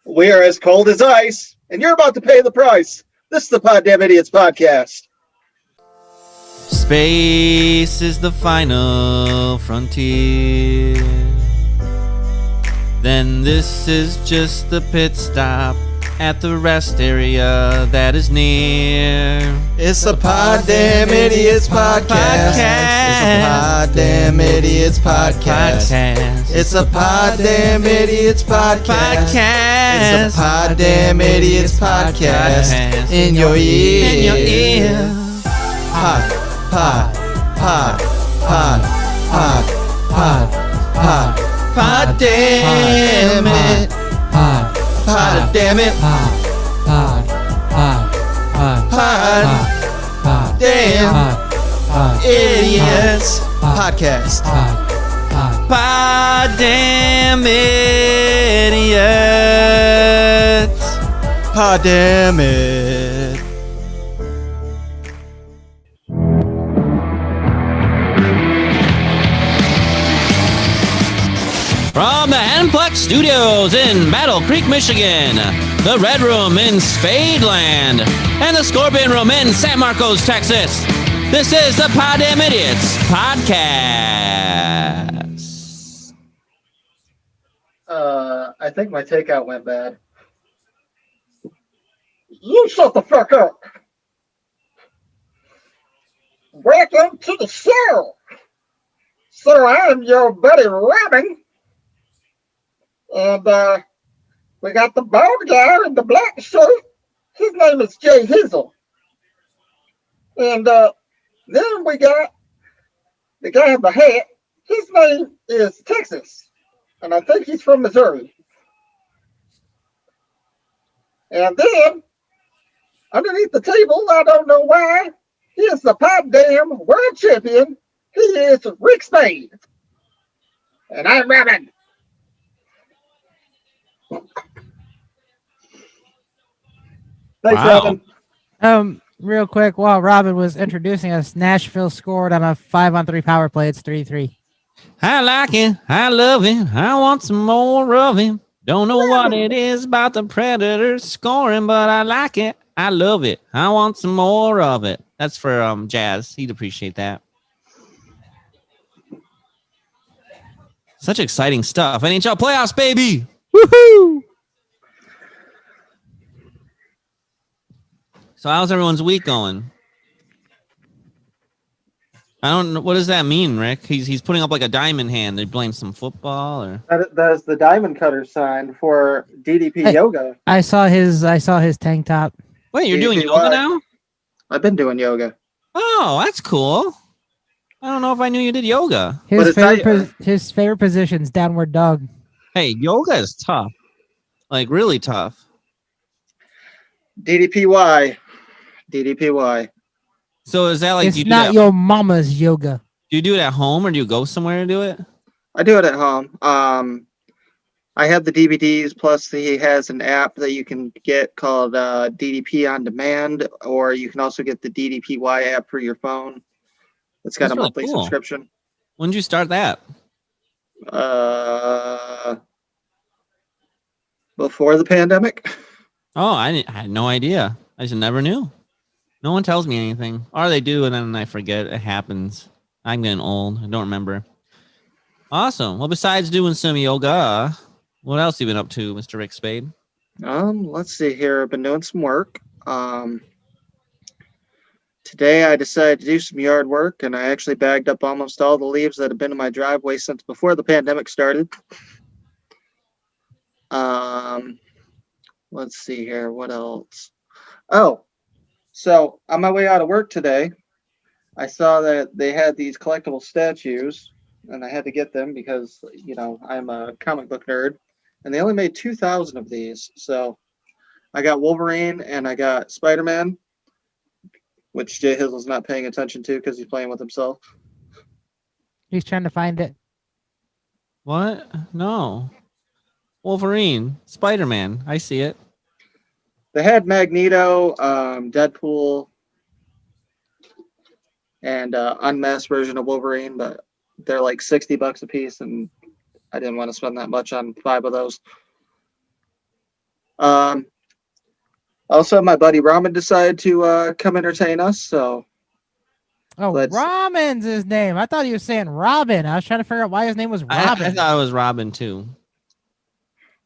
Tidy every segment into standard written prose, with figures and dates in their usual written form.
We are as cold as ice, and you're about to pay the price. This is the Poddamn Idiotz Podcast. Space is the final frontier. Then this is just the pit stop at the rest area that is near. It's a Poddamn Idiotz Podcast. It's a Poddamn Idiotz Podcast. It's a Poddamn Idiotz Podcast. It's a Poddamn Idiotz Podcast. In your ear. Pod. Poddamn it. Poddamn it. Poddamn Idiotz Podcast. Poddamn Idiotz. Poddamn it. From the Anplex Studios in Battle Creek, Michigan, the Red Room in Spadeland, and the Scorpion Room in San Marcos, Texas, this is the Poddamn Idiotz Podcast. I think my takeout went bad. You shut the fuck up. Welcome to the show. So I am your buddy Robin. And we got the bald guy in the black shirt. His name is Jay Hazel. And then we got the guy in the hat. His name is Texas. And I think he's from Missouri. And then, underneath the table, I don't know why, he is the Poddamn World Champion. He is Rick Spade. And I'm Robin. Thanks, Wow. Robin. Real quick, while Robin was introducing us, Nashville scored on a 5-on-3 power play. It's 3-3. I like him. I love him. I want some more of him. Don't know what it is about the Predators scoring, but I like it. I love it. I want some more of it. That's for Jazz. He'd appreciate that. Such exciting stuff. NHL playoffs, baby. Woohoo! So how's everyone's week going? I don't know. What does that mean, Rick? He's putting up like a diamond hand. They blame some football or That is the diamond cutter sign for DDP yoga. I saw his tank top. wait, you're doing DDPY. yoga now? I've been doing yoga. Oh, that's cool. I don't know if I knew you did yoga. But it's not- His favorite position's downward dog. Hey, yoga is tough. Like really tough. DDPY. So is that like It's you do not that, your mama's yoga. do you do it at home or do you go somewhere to do it? I do it at home. I have the DVDs, plus he has an app that you can get called DDP On Demand, or you can also get the DDPY app for your phone. It's got That's a really monthly cool. subscription. When did you start that? Before the pandemic. Oh, I had no idea. I just never knew. No one tells me anything. Or they do, and then I forget. It happens. I'm getting old. I don't remember. Awesome. Well, besides doing some yoga, what else have you been up to, Mr. Rick Spade? Let's see here. I've been doing some work. Today I decided to do some yard work, and I actually bagged up almost all the leaves that have been in my driveway since before the pandemic started. Let's see here. What else? Oh, so on my way out of work today, I saw that they had these collectible statues, and I had to get them because, you know, I'm a comic book nerd, and they only made 2,000 of these. So I got Wolverine and I got Spider-Man, which Jay Hizzle's not paying attention to because he's playing with himself. He's trying to find it. What? No. Wolverine. Spider-Man. I see it. They had Magneto, Deadpool, and unmasked version of Wolverine, but they're like $60 a piece, and I didn't want to spend that much on 5 of those. Also, my buddy Ramen decided to come entertain us. So Oh, Let's- Ramen's his name. I thought he was saying Robin. I was trying to figure out why his name was Robin. I thought it was Robin too.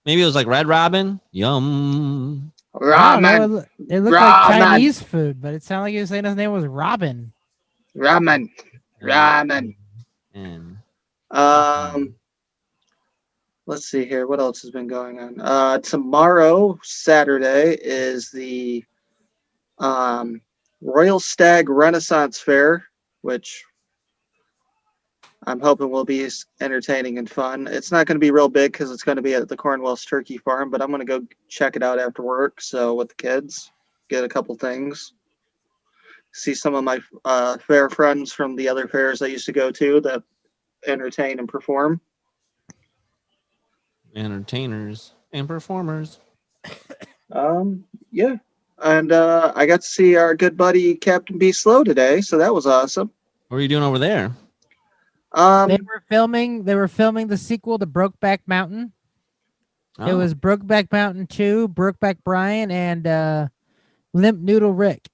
Maybe it was like Red Robin. Yum. I don't know, Ramen, it looked like Ramen. Chinese food, but it sounded like he was saying his name was Robin. ramen, ramen. And Let's see here. What else has been going on? Tomorrow, Saturday, is the Royal Stag Renaissance Fair, which I'm hoping will be entertaining and fun. It's not going to be real big because it's going to be at the Cornwell's Turkey Farm, but I'm going to go check it out after work. So with the kids, get a couple things. See some of my fair friends from the other fairs I used to go to that entertain and perform. entertainers and performers. Yeah. And I got to see our good buddy Captain B. Slow today, so that was awesome. What are you doing over there? They were filming the sequel to Brokeback Mountain. It Oh, was Brokeback Mountain 2, Brokeback Brian, and Limp Noodle Rick.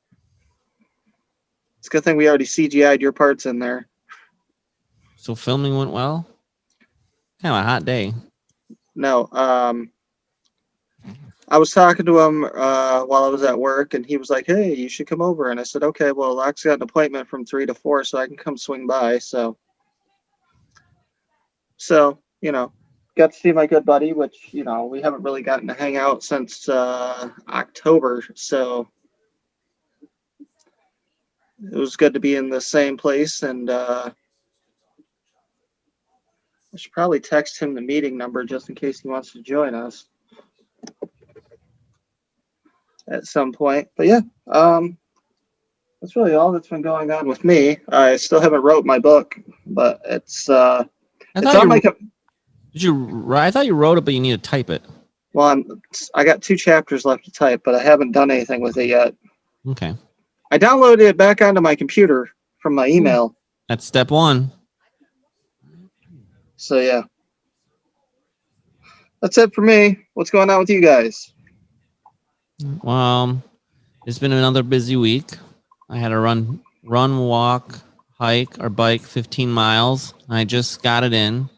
It's a good thing we already CGI'd your parts in there. so filming went well. Kind of a hot day. No, I was talking to him while I was at work, and he was like, "Hey, you should come over." And I said, "Okay, well, Locke's got an appointment from 3 to 4, so I can come swing by." So got to see my good buddy, which we haven't really gotten to hang out since October. So it was good to be in the same place, and I should probably text him the meeting number just in case he wants to join us at some point. But yeah, that's really all that's been going on with me. I still haven't wrote my book, but it's I it's thought on my I thought you wrote it, but you need to type it. well, I got 2 chapters left to type, but I haven't done anything with it yet. Okay, I downloaded it back onto my computer from my email. that's step 1. So yeah, that's it for me. What's going on with you guys? Well, it's been another busy week. I had to run, walk, hike, or bike 15 miles. I just got it in.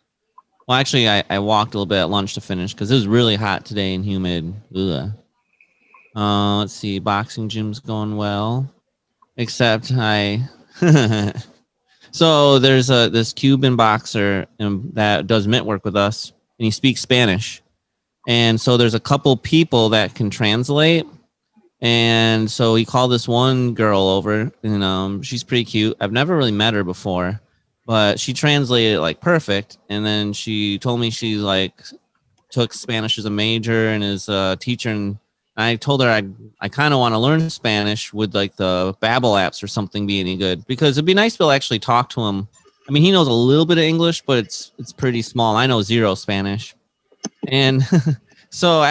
Well, actually, I walked a little bit at lunch to finish because it was really hot today and humid. Ugh. Let's see. Boxing gym's going well. Except So there's this Cuban boxer that does mitt work with us, and he speaks Spanish. And so there's a couple people that can translate. And so he called this one girl over, and she's pretty cute. I've never really met her before, but she translated it like perfect. And then she told me she took Spanish as a major and is a teacher. And I told her I kind of want to learn Spanish. Would like the Babbel apps or something be any good? Because it'd be nice to be able to actually talk to him. I mean, he knows a little bit of English, but it's pretty small. I know 0 Spanish. And so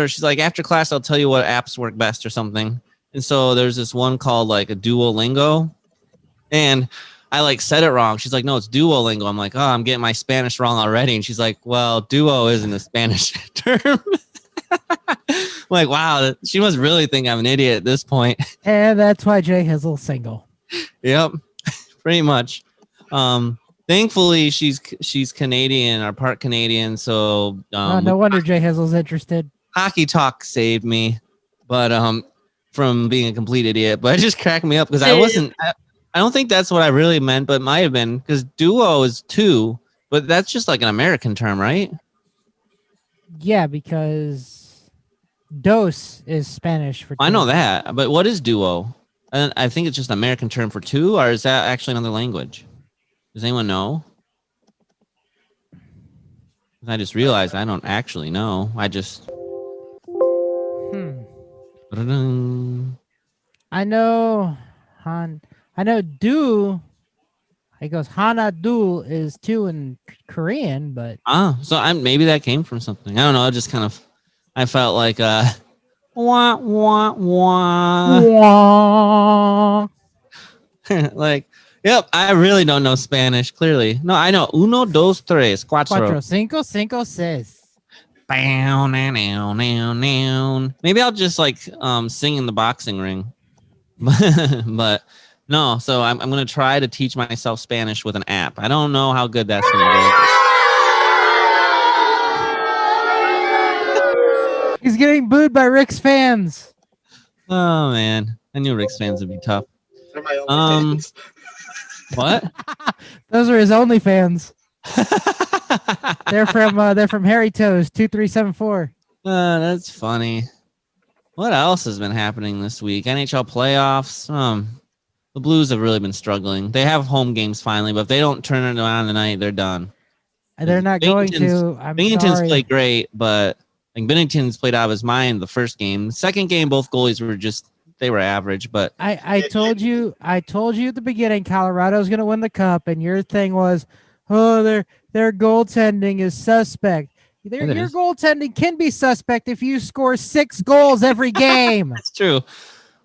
she's like, after class, I'll tell you what apps work best or something. And so there's this one called like a Duolingo. And I said it wrong. She's like, no, it's Duolingo. I'm like, oh, I'm getting my Spanish wrong already. And she's like, well, duo isn't a Spanish term. I'm like, wow, she must really think I'm an idiot at this point. And that's why Jay Hizzle's single. Yep, pretty much. Thankfully, she's Canadian or part Canadian, so No wonder Jay Hizzle's interested. hockey talk saved me, but from being a complete idiot. But it just cracked me up because I don't think that's what I really meant, but it might have been because duo is 2, but that's just like an American term, right? Yeah, because dos is Spanish for two. I know that, but what is duo? And I think it's just an American term for 2, or is that actually another language? Does anyone know? I just realized I don't actually know. I just. I know do. It goes Hana do is 2 in Korean, but So maybe that came from something. I don't know. I just kind of, I felt like wah wah wah. Like, yep. I really don't know Spanish. Clearly, no. I know uno, dos, tres, cuatro. 4, 5, 5, 6. Bow, now, now, now, now. Maybe I'll just like sing in the boxing ring. But no, so I'm gonna try to teach myself Spanish with an app. I don't know how good that's gonna go. He's getting booed by Rick's fans. Oh man, I knew Rick's fans would be tough. They're my only fans. What? Those are his only fans. They're from Harry Toes 2374. That's funny. What else has been happening this week? NHL playoffs. The Blues have really been struggling. They have home games finally, but if they don't turn it around tonight, they're done. They're not going to. I'm Binghamton's sorry. played great, but I think Bennington's played out of his mind the first game. Second game, both goalies were they were average, but I told you at the beginning Colorado's going to win the cup, and your thing was, oh, their goaltending is suspect. Your goaltending can be suspect if you score 6 goals every game. that's true.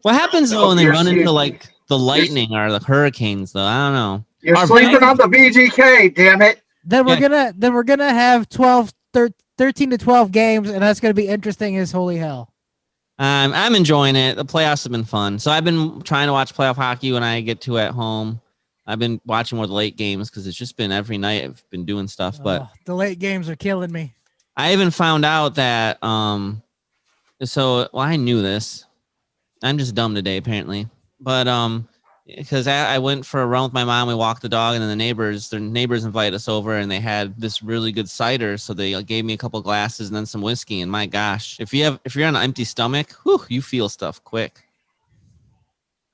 What happens though when they run into like the Lightning or the Hurricanes though? I don't know. You're sleeping on the VGK, damn it. Then we're gonna have 13 to 12 games, and that's gonna be interesting as holy hell. I'm enjoying it. The playoffs have been fun. So I've been trying to watch playoff hockey when I get to at home. I've been watching more of the late games because it's just been every night I've been doing stuff. But the late games are killing me. I even found out that I knew this. I'm just dumb today apparently. But because I went for a run with my mom, we walked the dog, and then their neighbors invited us over, and they had this really good cider, so they gave me a couple glasses and then some whiskey. And my gosh, if you're on an empty stomach, you feel stuff quick.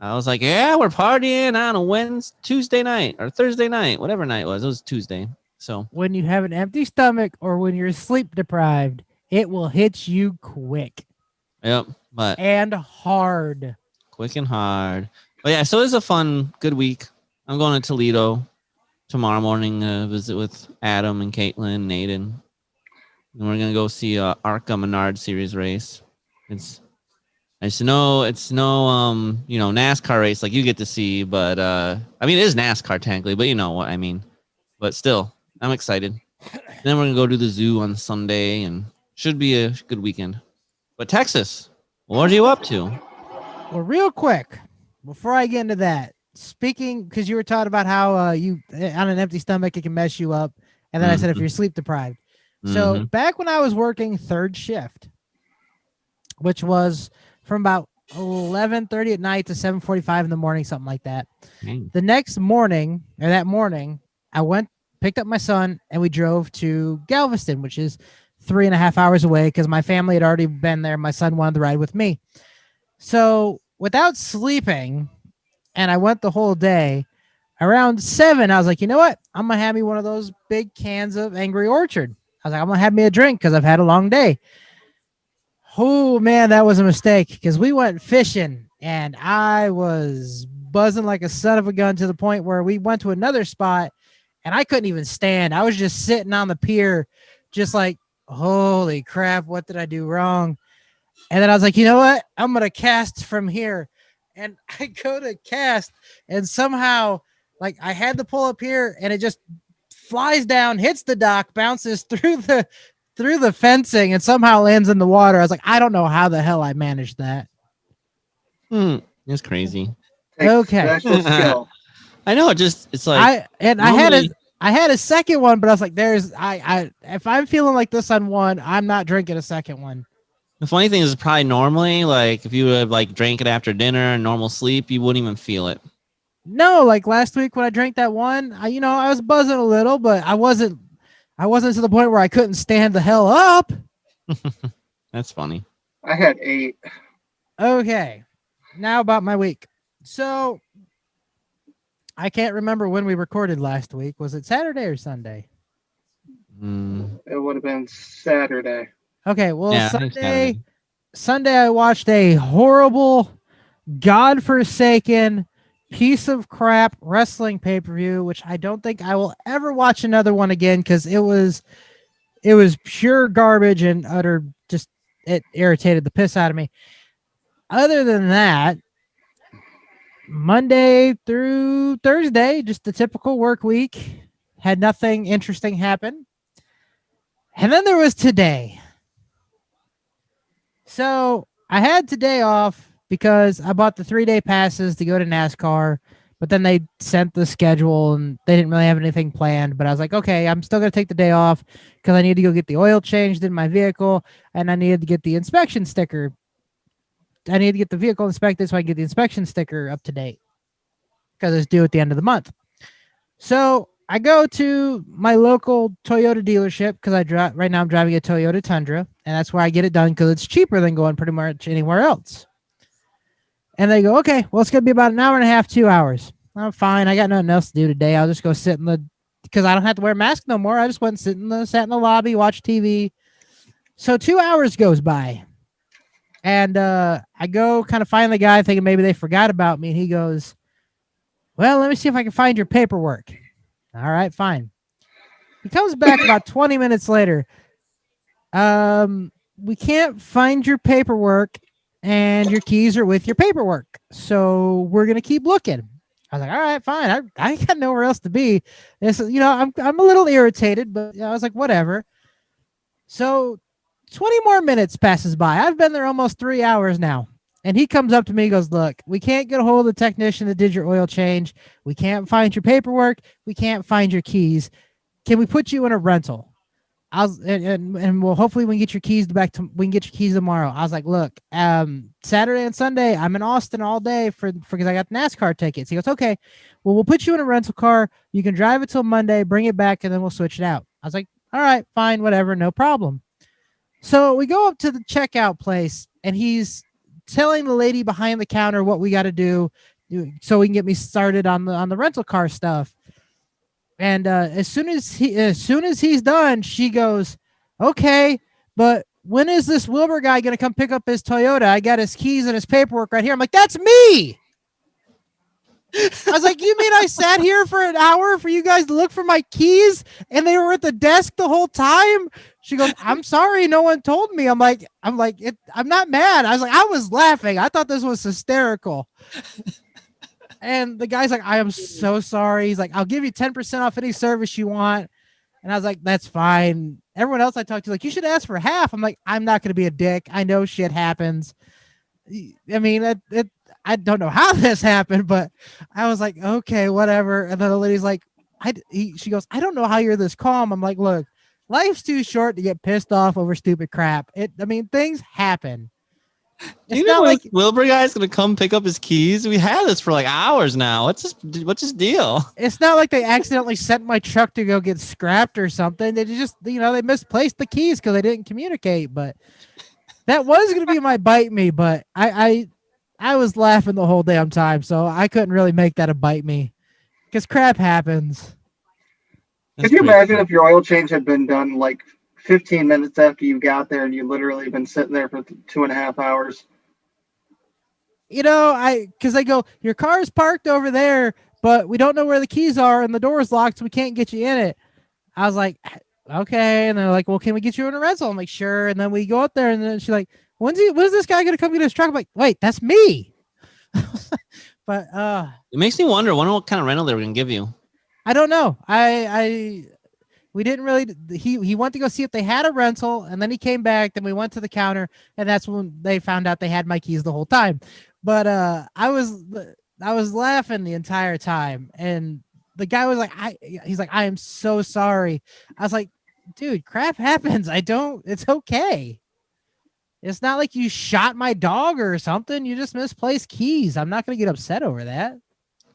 I was like, yeah, we're partying on a Tuesday night or Thursday night, whatever night it was Tuesday. So when you have an empty stomach or when you're sleep deprived, it will hit you quick. Yep, and hard. Quick and hard. But yeah, so it's a fun, good week. I'm going to Toledo tomorrow morning to visit with Adam and Caitlin and Aiden. And we're going to go see a ARCA Menard Series race. It's no NASCAR race like you get to see, but it is NASCAR technically, but you know what I mean. But still, I'm excited. Then we're going to go to the zoo on Sunday, and should be a good weekend. But Texas, what are you up to? Well, real quick, before I get into that, speaking, because you were talking about how you on an empty stomach it can mess you up, and then I said if you're sleep deprived. So back when I was working third shift, which was from about 11:30 at night to 7:45 in the morning, something like that. The next morning, or that morning, I picked up my son, and we drove to Galveston, which is 3.5 hours away because my family had already been there. My son wanted to ride with me. So without sleeping, and I went the whole day, around 7, I was like, you know what? I'm going to have me one of those big cans of Angry Orchard. I was like, I'm going to have me a drink because I've had a long day. Oh, man, that was a mistake because we went fishing, and I was buzzing like a son of a gun to the point where we went to another spot, and I couldn't even stand. I was just sitting on the pier just like, holy crap, what did I do wrong? And then I was like, you know what? I'm going to cast from here. And I go to cast, and somehow, like, I had to pull up here, and it just flies down, hits the dock, bounces through the fencing, and somehow lands in the water. I was like, I don't know how the hell I managed that. It's crazy. Okay. I know, it's like I had a second one, but I was like, if I'm feeling like this on one, I'm not drinking a second one. The funny thing is probably normally, like, if you would have drank it after dinner and normal sleep, you wouldn't even feel it. No, like last week when I drank that one, I was buzzing a little, but I wasn't to the point where I couldn't stand the hell up. That's funny. I had 8. Okay. Now about my week. So I can't remember when we recorded last week. Was it Saturday or Sunday? It would have been Saturday. Okay, well, yeah, Sunday I watched a horrible, godforsaken piece of crap wrestling pay-per-view, which I don't think I will ever watch another one again because it was pure garbage and it irritated the piss out of me. Other than that, Monday through Thursday, just the typical work week. Had nothing interesting happen. And then there was today. So I had today off because I bought the 3-day passes to go to NASCAR, but then they sent the schedule and they didn't really have anything planned. But I was like, okay, I'm still going to take the day off because I need to go get the oil changed in my vehicle and I needed to get the inspection sticker. I need to get the vehicle inspected so I can get the inspection sticker up to date because it's due at the end of the month. So I go to my local Toyota dealership because right now I'm driving a Toyota Tundra, and that's where I get it done because it's cheaper than going pretty much anywhere else. And they go, okay, well, it's going to be about an hour and a half, 2 hours. I'm fine. I got nothing else to do today. I'll just go sit because I don't have to wear a mask no more. I just went and sat in the lobby, watched TV. So 2 hours goes by. And I go kind of find the guy thinking maybe they forgot about me. And he goes, well, let me see if I can find your paperwork. All right, fine. He comes back about 20 minutes later. We can't find your paperwork and your keys are with your paperwork. So we're going to keep looking. I was like, all right, fine. I got nowhere else to be. This, I'm a little irritated, but I was like, whatever. So 20 more minutes passes by. I've been there almost 3 hours now. And he comes up to me and goes, look, we can't get a hold of the technician that did your oil change. We can't find your paperwork. We can't find your keys. Can we put you in a rental? And we'll hopefully we can get your keys we can get your keys tomorrow. I was like, look, Saturday and Sunday, I'm in Austin all day because I got NASCAR tickets. He goes, okay, well, we'll put you in a rental car. You can drive it till Monday, bring it back, and then we'll switch it out. I was like, all right, fine, whatever, no problem. So we go up to the checkout place, and he's telling the lady behind the counter what we got to do so we can get me started on the rental car stuff. And as soon as he's done, she goes, okay, but when is this Wilbur guy going to come pick up his Toyota? I got his keys and his paperwork right here. I'm like, that's me. I was like, you mean I sat here for an hour for you guys to look for my keys and they were at the desk the whole time? She goes, I'm sorry, no one told me. I'm like, I'm not mad. I was like, I was laughing. I thought this was hysterical. And the guy's like, I am so sorry. He's like, I'll give you 10% off any service you want. And I was like, that's fine. Everyone else I talked to, like, you should ask for half. I'm like, I'm not going to be a dick. I know shit happens. I mean, I don't know how this happened, but I was like, okay, whatever. And then the lady's like, she goes, I don't know how you're this calm. I'm like, look, life's too short to get pissed off over stupid crap. Things happen. You know, like Wilbur guy's gonna come pick up his keys. We had this for like hours now. What's his deal? It's not like they accidentally sent my truck to go get scrapped or something. They just, they misplaced the keys because they didn't communicate. But that was gonna be my bite me. But I was laughing the whole damn time, so I couldn't really make that a bite me because crap happens. Could you imagine if your oil change had been done like 15 minutes after you got there and you literally been sitting there for 2.5 hours? Because I go, your car is parked over there, but we don't know where the keys are and the door is locked, so we can't get you in it. I was like, okay. And they're like, well, can we get you in a rental? I'm like, sure. And then we go up there and then she's like, when's this guy going to come get his truck? I'm like, wait, that's me. But it makes me wonder what kind of rental they were going to give you. I don't know. We didn't really. He went to go see if they had a rental, and then he came back. Then we went to the counter, and that's when they found out they had my keys the whole time. But I was laughing the entire time, and the guy was like, he's like, I am so sorry. I was like, dude, crap happens. It's okay. It's not like you shot my dog or something. You just misplaced keys. I'm not gonna get upset over that.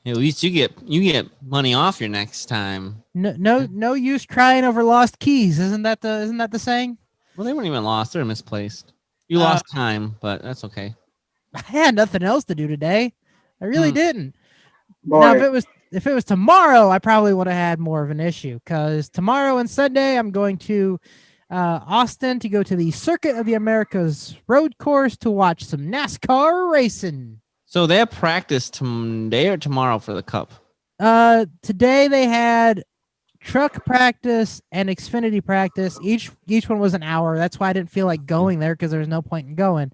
At least you get money off your next time. No use crying over lost keys. Isn't that the saying? Well, they weren't even lost; they're misplaced. You lost time, but that's okay. I had nothing else to do today. I really didn't. Boy. Now, if it was tomorrow, I probably would have had more of an issue because tomorrow and Sunday I'm going to Austin to go to the Circuit of the Americas road course to watch some NASCAR racing. So they have practice today or tomorrow for the Cup? Today they had truck practice and Xfinity practice. Each one was an hour. That's why I didn't feel like going there because there was no point in going.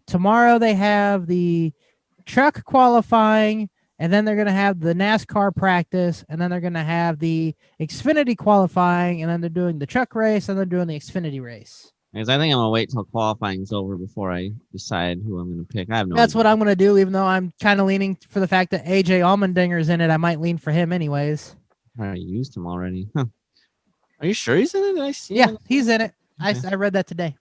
Tomorrow they have the truck qualifying, and then they're going to have the NASCAR practice, and then they're going to have the Xfinity qualifying, and then they're doing the truck race, and they're doing the Xfinity race. Because I think I'm gonna wait till qualifying's over before I decide who I'm gonna pick. I have no. That's idea. what I'm gonna do. Even though I'm kind of leaning for the fact that AJ Allmendinger's in it, I might lean for him anyways. I already used him already. Huh. Are you sure he's in it? Did I see Yeah, him? he's in it. Okay. I read that today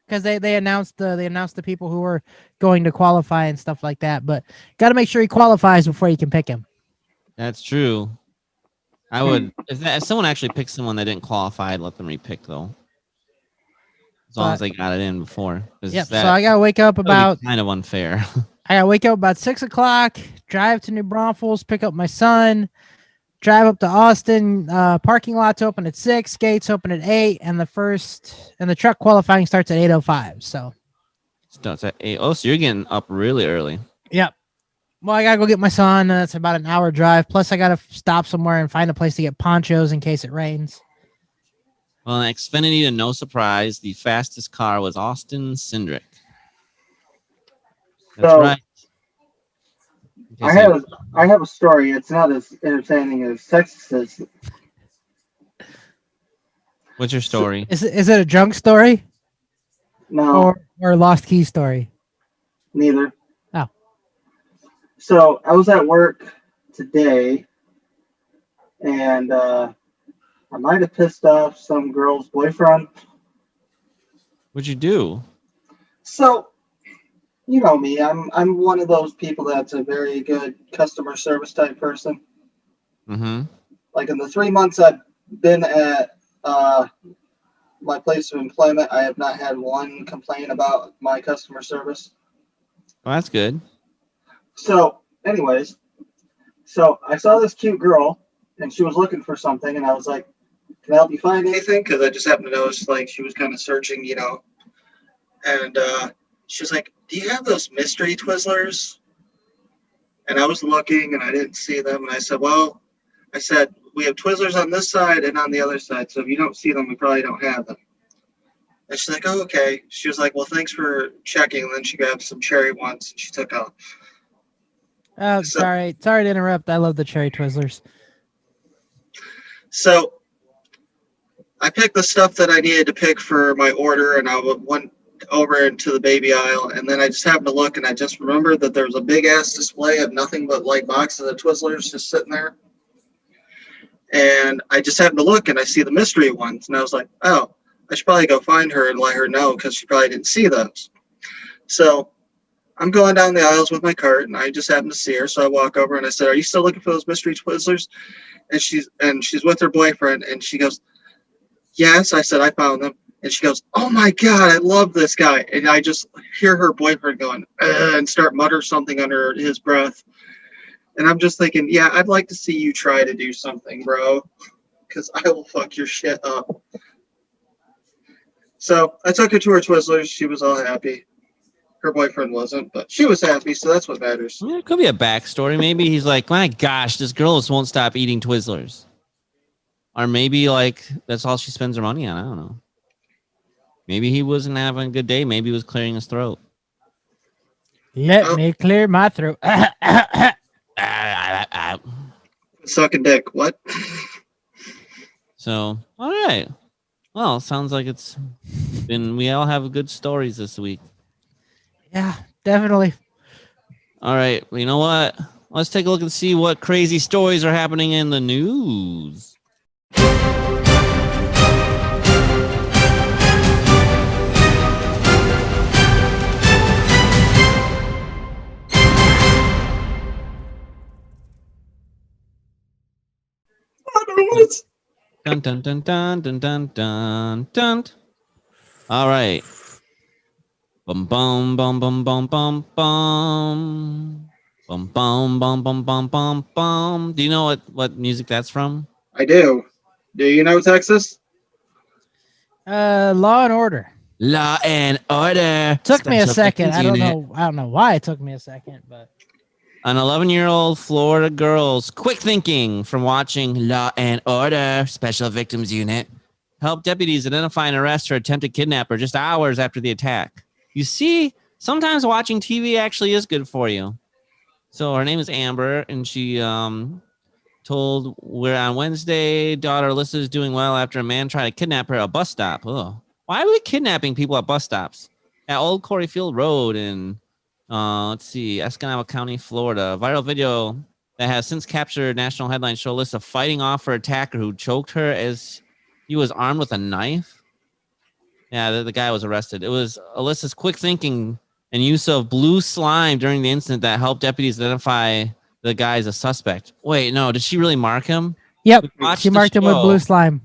because they announced the people who were going to qualify and stuff like that. But got to make sure he qualifies before you can pick him. That's true. I would if someone actually picked someone that didn't qualify, I'd let them repick though. As long as they got it in before. Yep. So I gotta wake up about kind of unfair. I gotta wake up about 6:00, drive to New Braunfels, pick up my son, drive up to Austin. Parking lots open at 6, gates open at 8, and the truck qualifying starts at 8:05. So Starts at 8. Oh, so you're getting up really early. yep. Well, I gotta go get my son. It's about an hour drive. Plus, I gotta stop somewhere and find a place to get ponchos in case it rains. Well, in Xfinity, to no surprise, the fastest car was Austin Cindric. That's So, right. I have a story. It's not as entertaining as Texas is. What's your story? Is it a junk story No, or a lost key story? neither. Oh. So I was at work today, and I might have pissed off some girl's boyfriend. What'd you do? So, you know me. I'm one of those people that's a very good customer service type person. Mm-hmm. Like in the 3 months I've been at my place of employment, I have not had one complaint about my customer service. Well, that's good. So, anyways, so I saw this cute girl, and she was looking for something, and I was like, "Can I help you find anything?" Because I just happened to notice, like, she was kind of searching, you know. And she was like, "Do you have those mystery Twizzlers?" And I was looking, and I didn't see them. And I said, "Well," I said, "we have Twizzlers on this side and on the other side. So if you don't see them, we probably don't have them." And she's like, "Oh, okay." She was like, "Well, thanks for checking." And then she grabbed some cherry ones, and she took off. Oh, So- sorry to interrupt. I love the cherry Twizzlers. So I picked the stuff that I needed to pick for my order, and I went over into the baby aisle, and then I just happened to look, and I just remembered that there was a big ass display of nothing but like boxes of Twizzlers just sitting there. And I just happened to look, and I see the mystery ones, and I was like, "Oh, I should probably go find her and let her know because she probably didn't see those." So I'm going down the aisles with my cart, and I just happened to see her, so I walk over and I said, "Are you still looking for those mystery Twizzlers?" And she's with her boyfriend, and she goes, "Yes." I said, "I found them." And she goes, "Oh my God, I love this guy." And I just hear her boyfriend going, and start mutter something under his breath. And I'm just thinking, yeah, I'd like to see you try to do something, bro, because I will fuck your shit up. So I took her to her Twizzlers. She was all happy. Her boyfriend wasn't, but she was happy, so that's what matters. Yeah, it could be a backstory. Maybe he's like, my gosh, this girl just won't stop eating Twizzlers. Or maybe like that's all she spends her money on. I don't know. Maybe he wasn't having a good day. Maybe he was clearing his throat. Let me clear my throat. Sucking dick. What? So, all right. Well, sounds like it's been, we all have good stories this week. Yeah, definitely. All right. Well, you know what? Let's take a look and see what crazy stories are happening in the news. Dun dun dun dun dun dun dun dun. All right. Bum bum bum bum bum bum bum. Bum bum bum bum bum bum bum. Do you know what music that's from? I do. Do you know Texas? Law and Order. Law and Order. Took me a Special second. Victims I Unit. don't know why it took me a second, but An 11-year-old Florida girl's quick thinking from watching Law and Order Special Victims Unit helped deputies identify and arrest her attempted kidnapper just hours after the attack. You see, sometimes watching TV actually is good for you. So her name is Amber, and she told we're on Wednesday, daughter Alyssa is doing well after a man tried to kidnap her at a bus stop. Oh, Why are we kidnapping people at bus stops? At Old Corey Field Road in, let's see, Escanaba County, Florida. Viral video that has since captured national headlines show Alyssa fighting off her attacker who choked her as he was armed with a knife. Yeah, the guy was arrested. It was Alyssa's quick thinking and use of blue slime during the incident that helped deputies identify the guy as a suspect. Wait, no, did she really mark him? Yep, Watch she the marked him with show. blue slime.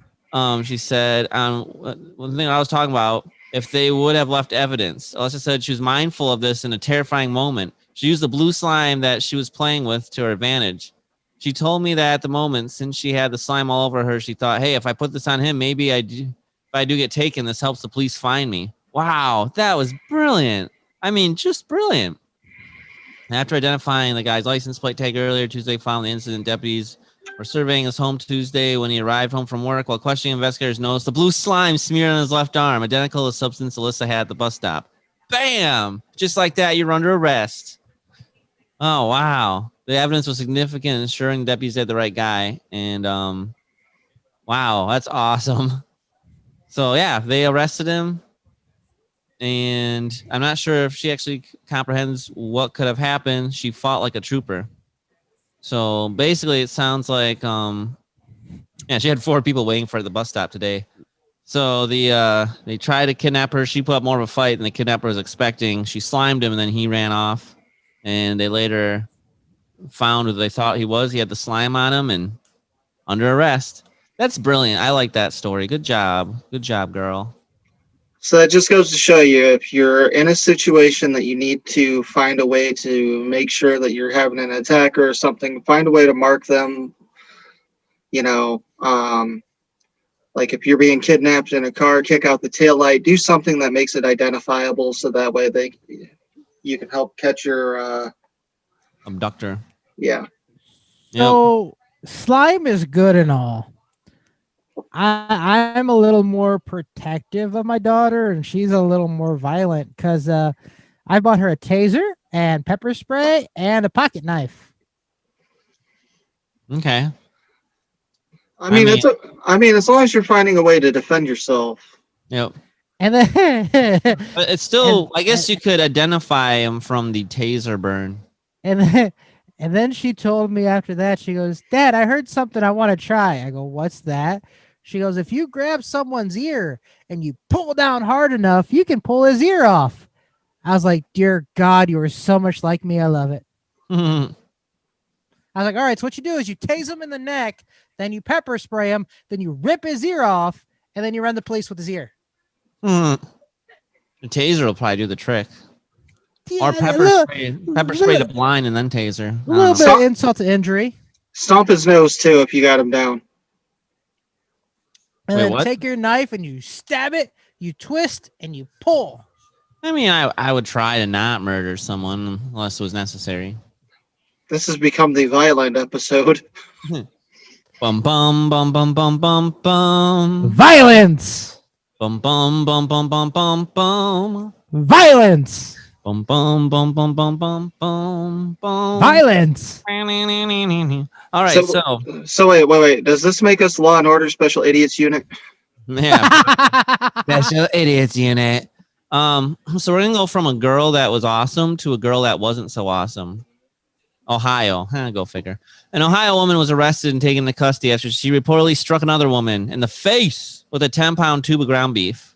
She said, one thing I was talking about, if they would have left evidence. Alyssa said she was mindful of this in a terrifying moment. She used the blue slime that she was playing with to her advantage. She told me that at the moment, since she had the slime all over her, she thought, hey, if I put this on him, maybe if I do get taken, this helps the police find me. Wow, that was brilliant. I mean, just brilliant. After identifying the guy's license plate tag earlier Tuesday, following the incident, deputies were surveying his home Tuesday when he arrived home from work. While questioning, investigators noticed the blue slime smeared on his left arm, identical to the substance Alyssa had at the bus stop. Bam! Just like that, you're under arrest. Oh, wow. The evidence was significant, ensuring deputies had the right guy. And, wow, that's awesome. So, yeah, they arrested him. And I'm not sure if she actually comprehends what could have happened. She fought like a trooper. So basically, it sounds like, she had 4 people waiting for her at the bus stop today. So they tried to kidnap her. She put up more of a fight than the kidnapper was expecting. She slimed him, and then he ran off. And they later found who they thought he was. He had the slime on him and under arrest. That's brilliant. I like that story. Good job. Good job, girl. So that just goes to show you, if you're in a situation that you need to find a way to make sure that you're having an attacker or something, find a way to mark them. You know, like if you're being kidnapped in a car, kick out the taillight, do something that makes it identifiable, so that way you can help catch your Abductor. Yeah. So slime is good and all. I'm a little more protective of my daughter, and she's a little more violent because I bought her a taser and pepper spray and a pocket knife. Okay. I mean, as long as you're finding a way to defend yourself. Yep. And then, but it's still, I guess you could identify him from the taser burn. And then she told me after that, she goes, Dad, I heard something I want to try. I go, what's that? She goes, if you grab someone's ear and you pull down hard enough, you can pull his ear off. I was like, dear God, you are so much like me. I love it. Mm-hmm. I was like, all right, so what you do is you tase him in the neck, then you pepper spray him, then you rip his ear off, and then you run the police with his ear. The taser will probably do the trick. Yeah, or pepper spray the blind and then taser. A little bit of insult to injury. Stomp his nose, too, if you got him down. And Wait, then what? take your knife and you stab it, you twist, and you pull. I mean, I would try to not murder someone unless it was necessary. This has become the violent episode. Bum bum bum bum bum bum bum. Violence. Bum bum bum bum bum bum bum. Violence. Bum bum bum bum bum bum bum bum. Violence. All right, So wait. Does this make us Law and Order Special Idiots Unit? Yeah, Special Idiots Unit. So we're gonna go from a girl that was awesome to a girl that wasn't so awesome. Ohio, go figure. An Ohio woman was arrested and taken into custody after she reportedly struck another woman in the face with a 10-pound tube of ground beef.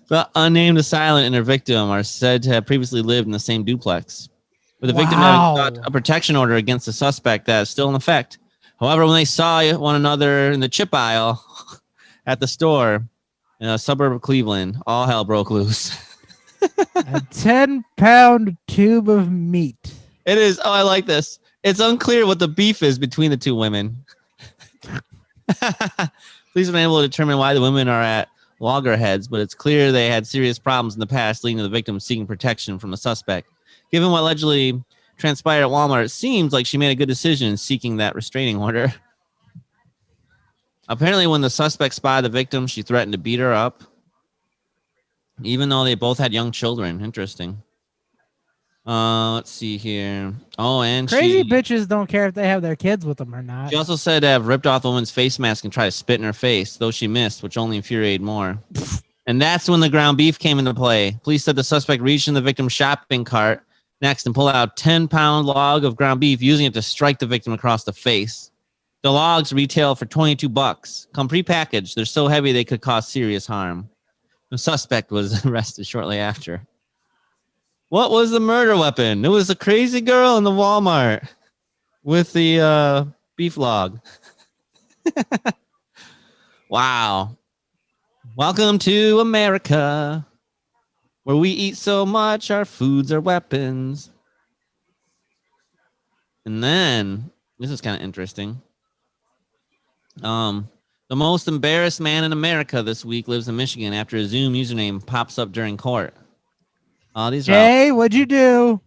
The unnamed assailant and her victim are said to have previously lived in the same duplex, with the victim having sought a protection order against the suspect that is still in effect. However, when they saw one another in the chip aisle at the store in a suburb of Cleveland, all hell broke loose. A 10-pound tube of meat. It is. Oh, I like this. It's unclear what the beef is between the two women. Police have been able to determine why the women are at loggerheads, but it's clear they had serious problems in the past, leading to the victim seeking protection from the suspect. Given what allegedly transpired at Walmart, it seems like she made a good decision in seeking that restraining order. Apparently, when the suspect spotted the victim, she threatened to beat her up, even though they both had young children. Interesting. Let's see here. Oh, and Crazy she bitches don't care if they have their kids with them or not. she also said to have ripped off the woman's face mask and try to spit in her face, though she missed, which only infuriated more. And that's when the ground beef came into play. Police said the suspect reached in the victim's shopping cart next and pulled out a 10-pound log of ground beef, using it to strike the victim across the face. The logs retail for $22. Come prepackaged. They're so heavy they could cause serious harm. The suspect was arrested shortly after. What was the murder weapon? It was a crazy girl in the Walmart with the beef log. Wow. Welcome to America, where we eat so much our foods are weapons. And then, this is kind of interesting. The most embarrassed man in America this week lives in Michigan after a Zoom username pops up during court. These are Jay, what'd you do?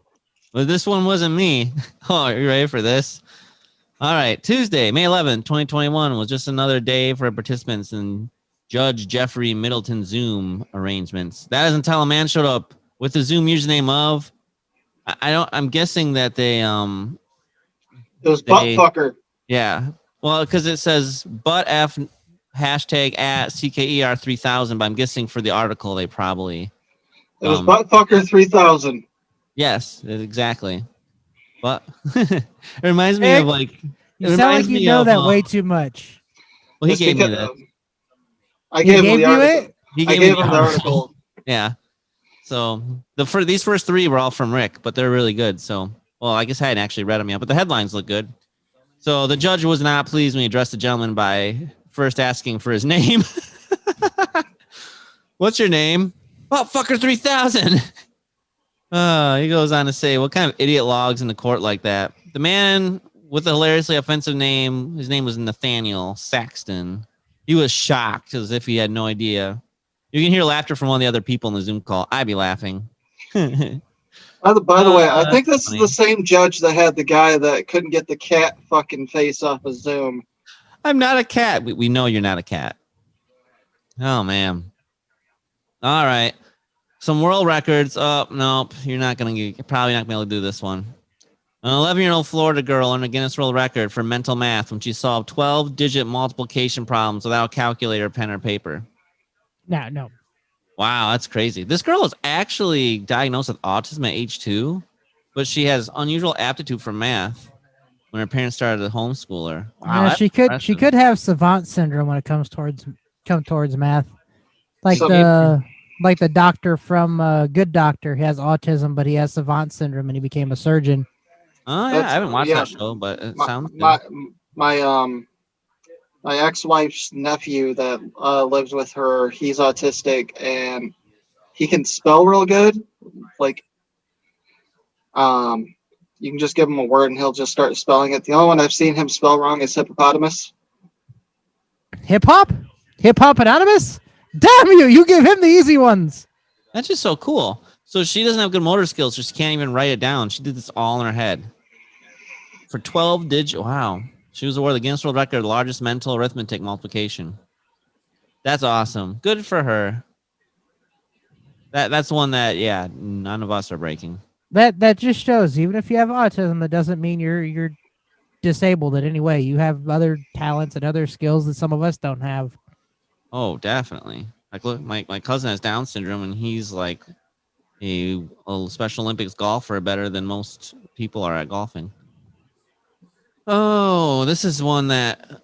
Well, this one wasn't me. Oh, are you ready for this? All right. Tuesday, May 11th, 2021 was just another day for participants in Judge Jeffrey Middleton Zoom arrangements. That is until a man showed up with the Zoom username of, I'm guessing that they, It was buttfucker. Yeah. Well, because it says buttf hashtag at CKER 3000, but I'm guessing for the article, they probably. It was buttfucker 3000. Yes, exactly. But it reminds me of like. You sound like you know that way too much. Well, he gave me that. I gave him the article. He gave him the article. Yeah. So these first three were all from Rick, but they're really good. So, well, I guess I hadn't actually read them yet, but the headlines look good. So the judge was not pleased when he addressed the gentleman by first asking for his name. What's your name? Buttfucker 3000. He goes on to say, what kind of idiot logs in the court like that? The man with the hilariously offensive name, his name was Nathaniel Saxton. He was shocked as if he had no idea. You can hear laughter from one of the other people in the Zoom call. I'd be laughing. By the way, I think this funny. is the same judge that had the guy that couldn't get the cat fucking face off of Zoom. I'm not a cat. We know you're not a cat. Oh, man. All right. Some world records. Oh, nope. You're probably not going to be able to do this one. An 11-year-old Florida girl earned a Guinness World Record for mental math when she solved 12-digit multiplication problems without a calculator, pen, or paper. No. Wow, that's crazy. This girl is actually diagnosed with autism at age 2, but she has unusual aptitude for math when her parents started to homeschool her. Wow, Yeah, she could have savant syndrome when it comes towards math. Like the doctor from Good Doctor, he has autism, but he has savant syndrome, and he became a surgeon. Oh yeah, I haven't watched that show, but it sounds good. My ex-wife's nephew that lives with her, he's autistic and he can spell real good. Like, you can just give him a word and he'll just start spelling it. The only one I've seen him spell wrong is hippopotamus. Hip hop anonymous. Damn you! You give him the easy ones. That's just so cool. So she doesn't have good motor skills, so she can't even write it down. She did this all in her head. For 12 digits. Wow. She was awarded the Guinness World Record, the largest mental arithmetic multiplication. That's awesome. Good for her. That's one that, yeah, none of us are breaking. That just shows, even if you have autism, that doesn't mean you're disabled in any way. You have other talents and other skills that some of us don't have. Oh, definitely. Like, look, my cousin has Down syndrome, and he's like a Special Olympics golfer, better than most people are at golfing. Oh, this is one that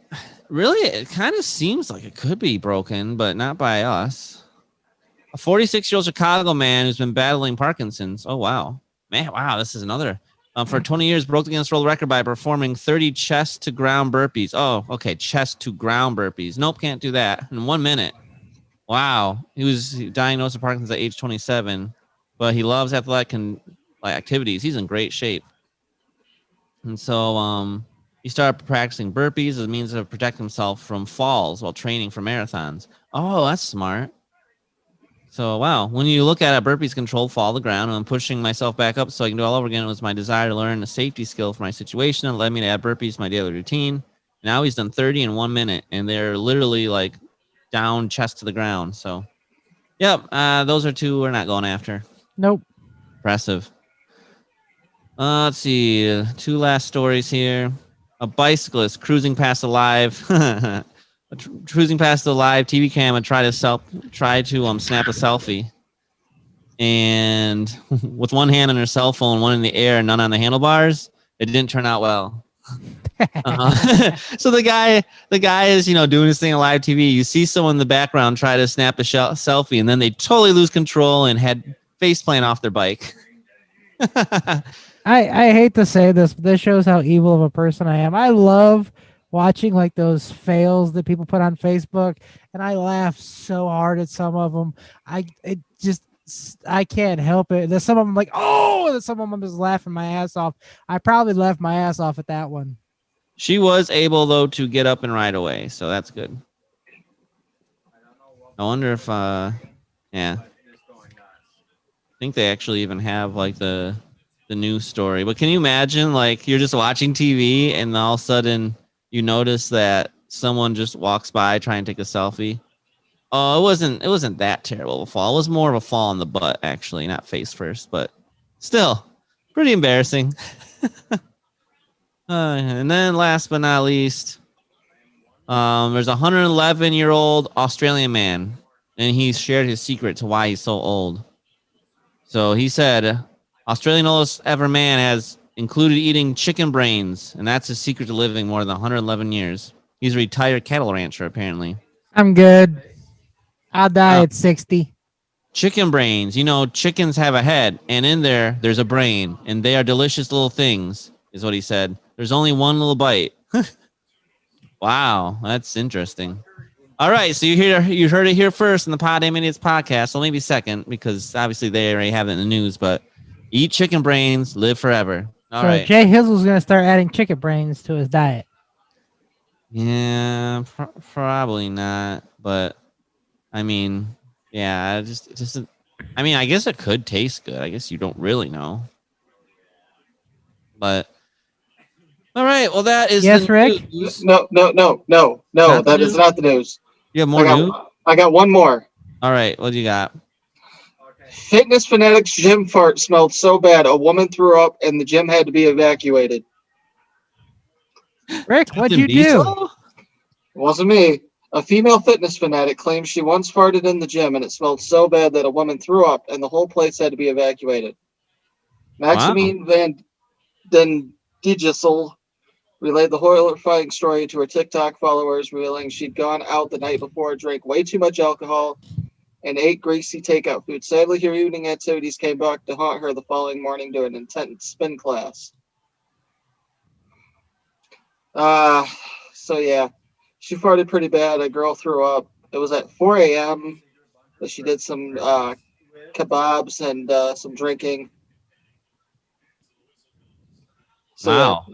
really, it kind of seems like it could be broken, but not by us. A 46-year-old Chicago man who's been battling Parkinson's. Oh, wow. Man, wow, this is another. For 20 years, broke the Guinness World Record by performing 30 chest-to-ground burpees. Oh, okay, chest-to-ground burpees. Nope, can't do that in 1 minute. Wow. He was diagnosed with Parkinson's at age 27, but he loves athletic activities. He's in great shape. And so he started practicing burpees as a means to protect himself from falls while training for marathons. Oh, that's smart. So, wow. When you look at it, burpees control fall to the ground, and I'm pushing myself back up so I can do it all over again. It was my desire to learn a safety skill for my situation. It led me to add burpees to my daily routine. Now he's done 30 in 1 minute, and they're literally like down chest to the ground. So, yep, those are two we're not going after. Nope. Impressive. Let's see. Two last stories here. A bicyclist cruising past a live TV camera tried to snap a selfie, and with one hand on her cell phone, one in the air, and none on the handlebars, it didn't turn out well. So the guy is doing his thing on live TV. You see someone in the background try to snap a selfie, and then they totally lose control and had face plant off their bike. I hate to say this, but this shows how evil of a person I am. I love watching like those fails that people put on Facebook, and I laugh so hard at some of them. I can't help it. There's some of them like, oh, and some of them just laughing my ass off. I probably laughed my ass off at that one. She was able though to get up and ride away, so that's good. I wonder if yeah. I think they actually even have like the news story. But can you imagine, like, you're just watching TV and all of a sudden you notice that someone just walks by trying to take a selfie? Oh, it wasn't that terrible of a fall. It was more of a fall in the butt, actually, not face first, but still pretty embarrassing. And then last but not least, there's a 111-year-old Australian man, and he shared his secret to why he's so old. So he said, Australian oldest ever man has included eating chicken brains, and that's his secret to living more than 111 years. He's a retired cattle rancher, apparently. I'm good. I'll die at 60. Chicken brains. Chickens have a head, and in there's a brain, and they are delicious little things, is what he said. There's only one little bite. Wow, that's interesting. All right, so you heard it here first in the Poddamn Idiotz Podcast. Well, maybe second, because obviously they already have it in the news, but eat chicken brains, live forever. All right. Jay Hizzle's going to start adding chicken brains to his diet. Yeah, probably not. But, I mean, yeah, I guess it could taste good. I guess you don't really know. But, all right, well, that is yes, Rick? News. No, that is not the news. You have more news? I got one more. All right, what do you got? Fitness fanatics gym fart smelled so bad a woman threw up and the gym had to be evacuated. Rick, what'd you do? It wasn't me. A female fitness fanatic claims she once farted in the gym and it smelled so bad that a woman threw up and the whole place had to be evacuated. Maximine Van Den Digisel relayed the horrifying story to her TikTok followers, revealing she'd gone out the night before, drank way too much alcohol, and ate greasy takeout food. Sadly, her evening activities came back to haunt her the following morning during an intense spin class. So yeah, she farted pretty bad. A girl threw up. It was at 4 a.m. that she did some kebabs and some drinking. So wow.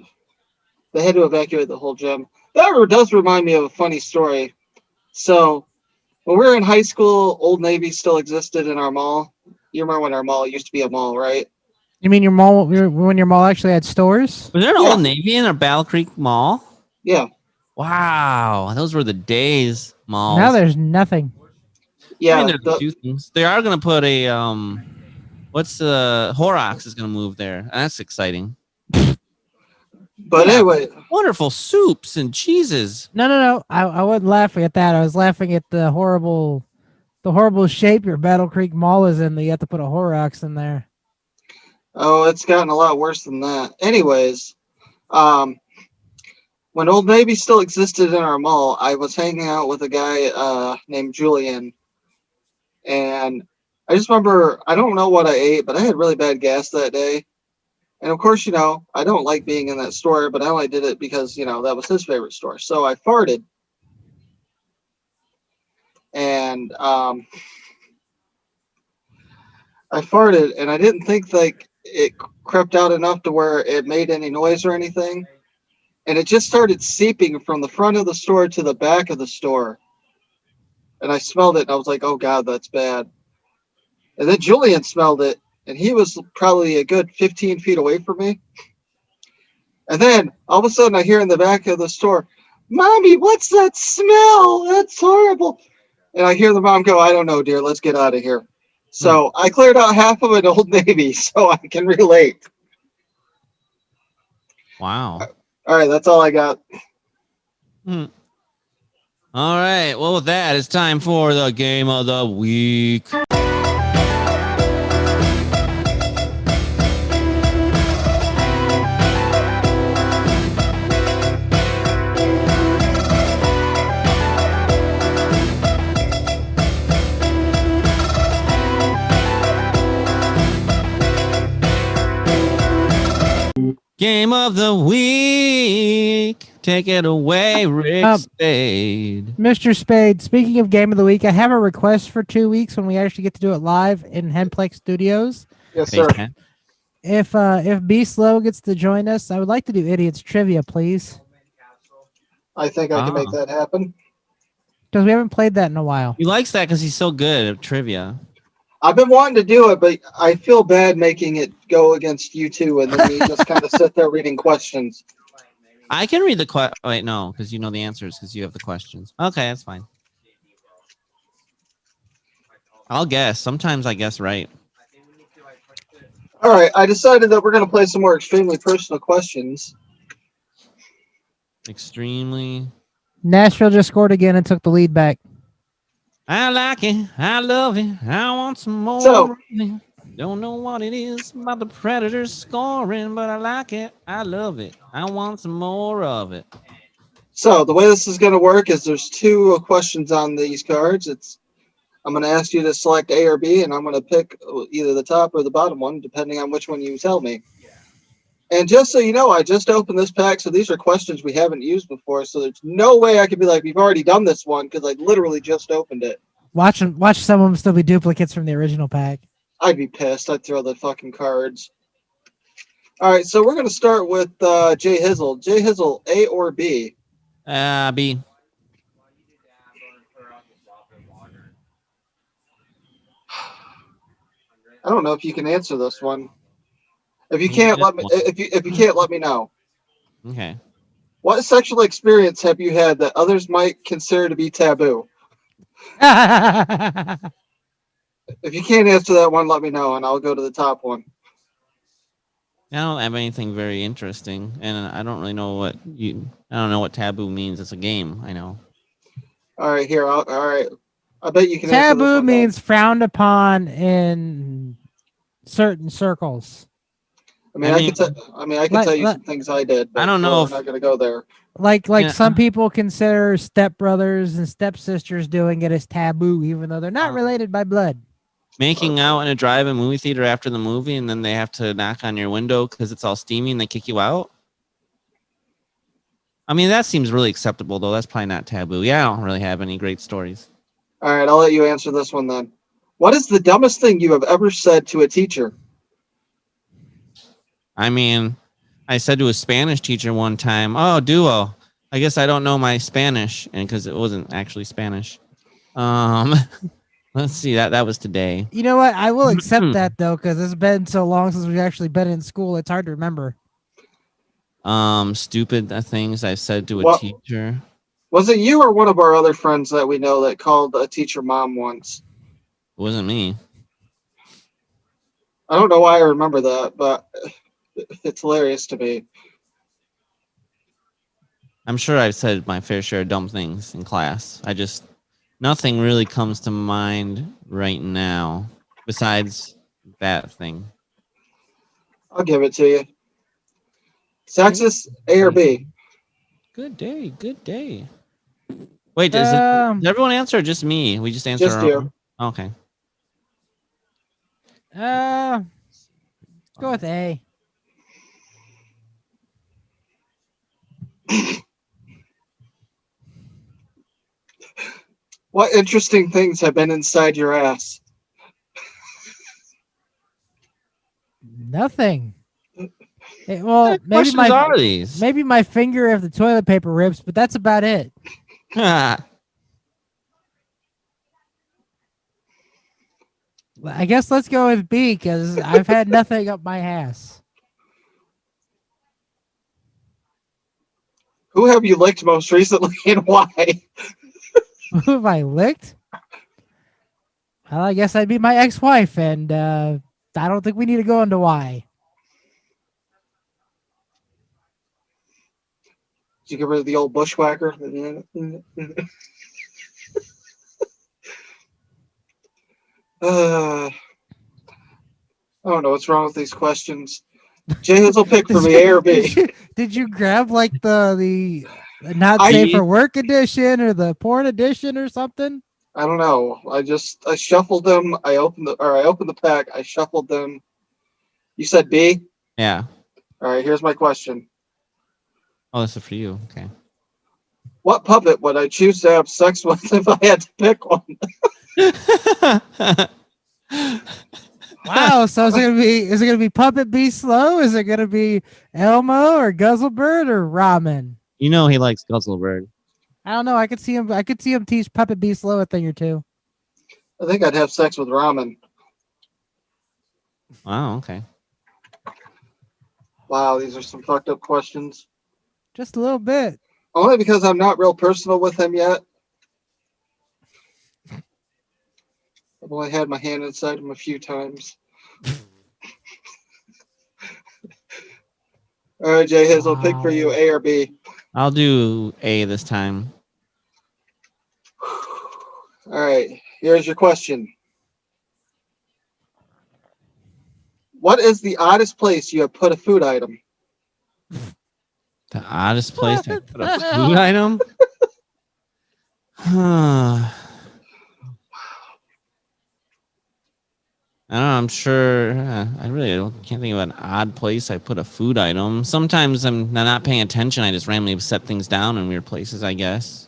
They had to evacuate the whole gym. That does remind me of a funny story. So when we were in high school, Old Navy still existed in our mall. You remember when our mall used to be a mall, right? You mean your mall, when your mall actually had stores? Was there an Old Navy in our Battle Creek Mall? Yeah. Wow, those were the days, malls. Now there's nothing. Yeah. There's a few things. They are going to put a, Horrocks is going to move there. That's exciting. But anyway. Wonderful soups and cheeses. No. I wasn't laughing at that. I was laughing at the horrible shape your Battle Creek Mall is in that you have to put a Horrocks in there. Oh, it's gotten a lot worse than that. Anyways, when Old Navy still existed in our mall, I was hanging out with a guy named Julian. And I just remember, I don't know what I ate, but I had really bad gas that day. And of course, I don't like being in that store, but I only did it because, that was his favorite store. So I farted. And I farted, and I didn't think like it crept out enough to where it made any noise or anything. And it just started seeping from the front of the store to the back of the store. And I smelled it, and I was like, oh, God, that's bad. And then Julian smelled it. And he was probably a good 15 feet away from me. And then all of a sudden I hear in the back of the store, Mommy, what's that smell? That's horrible. And I hear the mom go, I don't know, dear. Let's get out of here. So I cleared out half of an Old Navy so I can relate. Wow. All right, that's all I got. Hmm. All right. Well, with that, it's time for the game of the week. Game of the week. Take it away, Rick Spade. Mr. Spade, speaking of game of the week, I have a request for 2 weeks when we actually get to do it live in Henplex Studios. Yes, sir. If B Slow gets to join us, I would like to do Idiots Trivia, please. I think I can make that happen. Because we haven't played that in a while. He likes that because he's so good at trivia. I've been wanting to do it, but I feel bad making it go against you two, and then you just kind of sit there reading questions. I can read the wait, no, because you know the answers because you have the questions. Okay, that's fine. I'll guess. Sometimes I guess right. All right, I decided that we're going to play some more extremely personal questions. Extremely. Nashville just scored again and took the lead back. I like it. I love it. I want some more. So- of it. Don't know what it is about the Predators scoring, but I like it. I love it. I want some more of it. So the way this is going to work is there's two questions on these cards. I'm going to ask you to select A or B, and I'm going to pick either the top or the bottom one, depending on which one you tell me. And just so you know, I just opened this pack, so these are questions we haven't used before. So there's no way I could be like, we've already done this one, because I literally just opened it. Watch some of them still be duplicates from the original pack. I'd be pissed. I'd throw the fucking cards. All right, so we're going to start with Jay Hizzle. Jay Hizzle, A or B? B. I don't know if you can answer this one. If you can't, if you can't, let me know. Okay. What sexual experience have you had that others might consider to be taboo? If you can't answer that one, let me know, and I'll go to the top one. I don't have anything very interesting, and I don't really know I don't know what taboo means. It's a game. I know. All right, here. All right. I bet you can. Answer this Taboo one, means frowned upon in certain circles. I can tell you some things I did. But I don't know we're not going to go there. Like some people consider stepbrothers and stepsisters doing it as taboo, even though they're not related by blood. Making out in a drive-in movie theater after the movie, and then they have to knock on your window because it's all steamy and they kick you out. I mean, that seems really acceptable, though. That's probably not taboo. Yeah, I don't really have any great stories. All right, I'll let you answer this one then. What is the dumbest thing you have ever said to a teacher? I mean, I said to a Spanish teacher one time, "Oh, duo. I guess I don't know my Spanish," and because it wasn't actually Spanish. Let's see. That was today. You know what? I will accept that though, because it's been so long since we've actually been in school. It's hard to remember. Stupid things I've said to a teacher. Was it you or one of our other friends that we know that called a teacher mom once? It wasn't me. I don't know why I remember that, but it's hilarious to me. I'm sure I've said my fair share of dumb things in class. Nothing really comes to mind right now besides that thing. I'll give it to you. Sexist, A or B? Good day. Good day. Wait, does everyone answer or just me? We just answer Just our you. own? Okay. Let's go with A. What interesting things have been inside your ass? Nothing. Well, What maybe questions are these? maybe my finger if the toilet paper rips, but that's about it. I guess let's go with B because I've had nothing up my ass. Who have you licked most recently and why? Who have I licked? Well, I guess I'd be my ex-wife, and I don't think we need to go into why. you get rid of the old bushwhacker? I don't know what's wrong with these questions. James will pick for me, A or B. Did you grab like the not I- safe for work edition or the porn edition or something? I don't know. I shuffled them. I opened the pack. I shuffled them. You said B? Yeah. All right, here's my question. Oh, this is for you. Okay. What puppet would I choose to have sex with if I had to pick one? Wow. So is it gonna be Puppet B Slow? Is it gonna be Elmo or Guzzlebird or Ramen? You know he likes Guzzlebird. I don't know. I could see him teach Puppet B Slow a thing or two. I think I'd have sex with ramen. Wow. Okay. Wow, these are some fucked up questions. Just a little bit. Only because I'm not real personal with him yet. I've only had my hand inside him a few times. All right, Jay Hizzle, pick for you, A or B. I'll do A this time. All right, here's your question. What is the oddest place you have put a food item? The oddest place I What put the a hell? food item? I don't know. I'm sure. I really can't think of an odd place I put a food item. Sometimes I'm not paying attention. I just randomly set things down in weird places, I guess.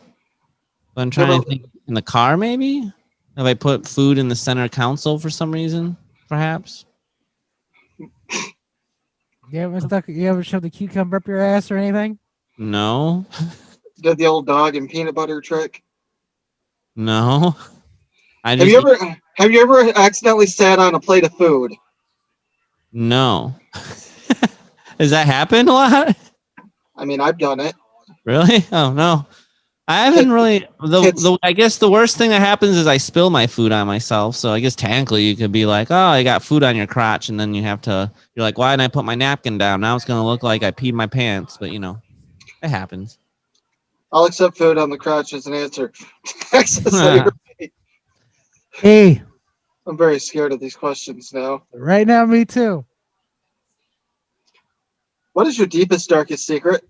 But I'm trying to think. In the car, maybe? Have I put food in the center console for some reason? Perhaps? You ever shoved a cucumber up your ass or anything? No. Did the old dog and peanut butter trick? No. Have you ever accidentally sat on a plate of food? No. Does that happen a lot? I mean, I've done it. Really? Oh no. I haven't really. I guess the worst thing that happens is I spill my food on myself. So I guess technically you could be like, oh, I got food on your crotch, and then you're like, why didn't I put my napkin down? Now it's gonna look like I peed my pants. But it happens. I'll accept food on the crotch as an answer. Hey, I'm very scared of these questions now. right now, me too. What is your deepest, darkest secret?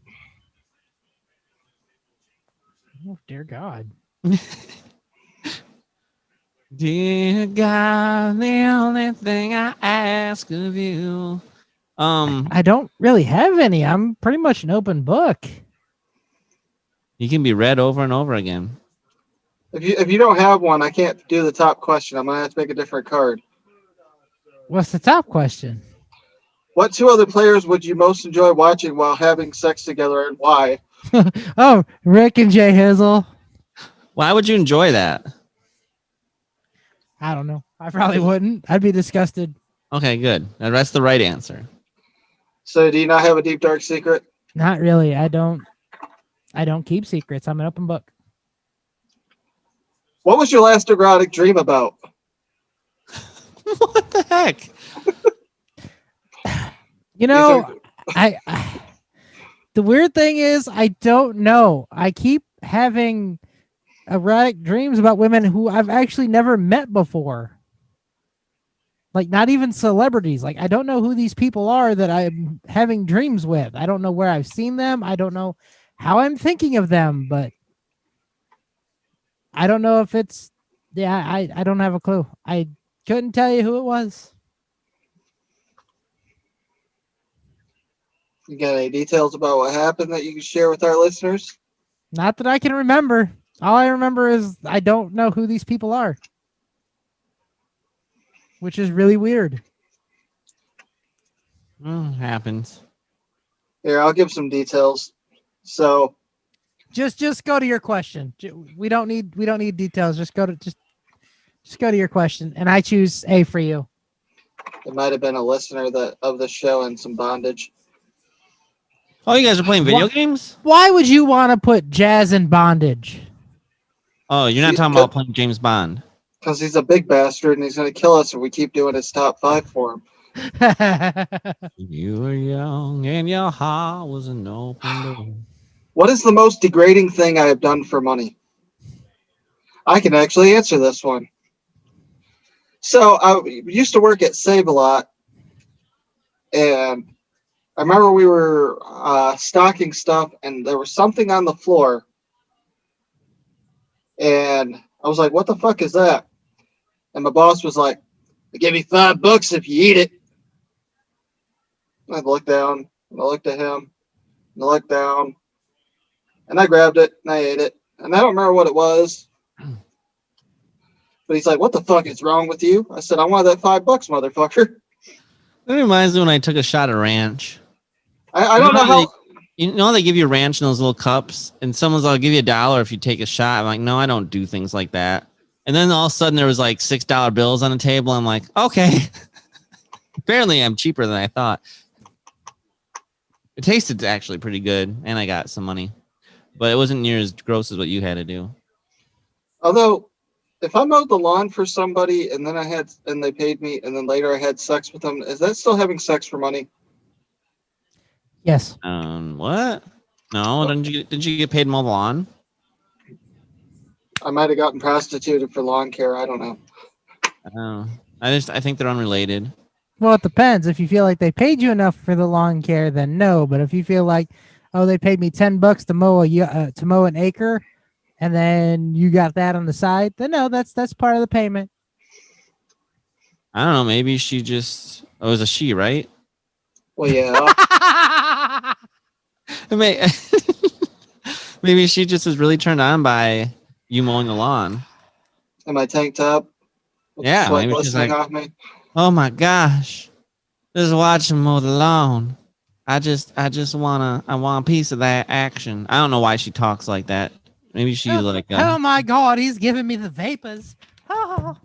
Oh, dear God. Dear God, the only thing I ask of you. I don't really have any. I'm pretty much an open book. You can be read over and over again. If you don't have one, I can't do the top question. I'm gonna have to make a different card. What's the top question? What two other players would you most enjoy watching while having sex together, and why? Oh, Rick and Jay Hizzle. Why would you enjoy that? I don't know. I probably wouldn't. I'd be disgusted. Okay, good. That's the right answer. So, do you not have a deep, dark secret? Not really. I don't keep secrets. I'm an open book. What was your last erotic dream about? What the heck? The weird thing is I don't know. I keep having erotic dreams about women who I've actually never met before. Like not even celebrities. Like I don't know who these people are that I'm having dreams with. I don't know where I've seen them. I don't know how I'm thinking of them, but I don't know if it's I don't have a clue. I couldn't tell you who it was. You got any details about what happened that you can share with our listeners? Not that I can remember. All I remember is I don't know who these people are, which is really weird. Happens. Here, I'll give some details. So, Just go to your question. We don't need details. Just go to your question, and I choose A for you. it might have been a listener of the show in some bondage. Oh, you guys are playing video games? Why would you want to put Jazz in bondage? Oh, you're not talking about playing James Bond. Because he's a big bastard and he's going to kill us if we keep doing his top 5 for him. You were young and your heart was an open door. What is the most degrading thing I have done for money? I can actually answer this one. So I used to work at Save-A-Lot, and I remember we were stocking stuff, and there was something on the floor, and I was like, "What the fuck is that?" And my boss was like, "I give you $5 if you eat it." And I looked down, and I looked at him, and I looked down, and I grabbed it, and I ate it, and I don't remember what it was. But he's like, "What the fuck is wrong with you?" I said, "I wanted that $5, motherfucker." That reminds me when I took a shot of ranch. I don't know how. You know they give you ranch in those little cups, and someone's like, "I'll give you $1 if you take a shot." I'm like, "No, I don't do things like that." And then all of a sudden there was like $6 bills on the table. I'm like, "Okay." Apparently I'm cheaper than I thought. It tasted actually pretty good, and I got some money, but it wasn't near as gross as what you had to do. Although, if I mowed the lawn for somebody and they paid me, and then later I had sex with them, is that still having sex for money? Yes. What? No, didn't you get paid to mow the lawn? I might have gotten prostituted for lawn care. I don't know. I think they're unrelated. Well, it depends. If you feel like they paid you enough for the lawn care, then no. But if you feel like, oh, they paid me $10 to mow an acre, and then you got that on the side, then no, that's part of the payment. I don't know. Maybe she just. Oh, it was a she, right? Well, yeah. Maybe she just was really turned on by you mowing the lawn. And my tank top. Yeah, Sweat maybe she's like, off me. "Oh my gosh, just watch him mow the lawn. I want a piece of that action." I don't know why she talks like that. Maybe she oh my God, he's giving me the vapors. Oh.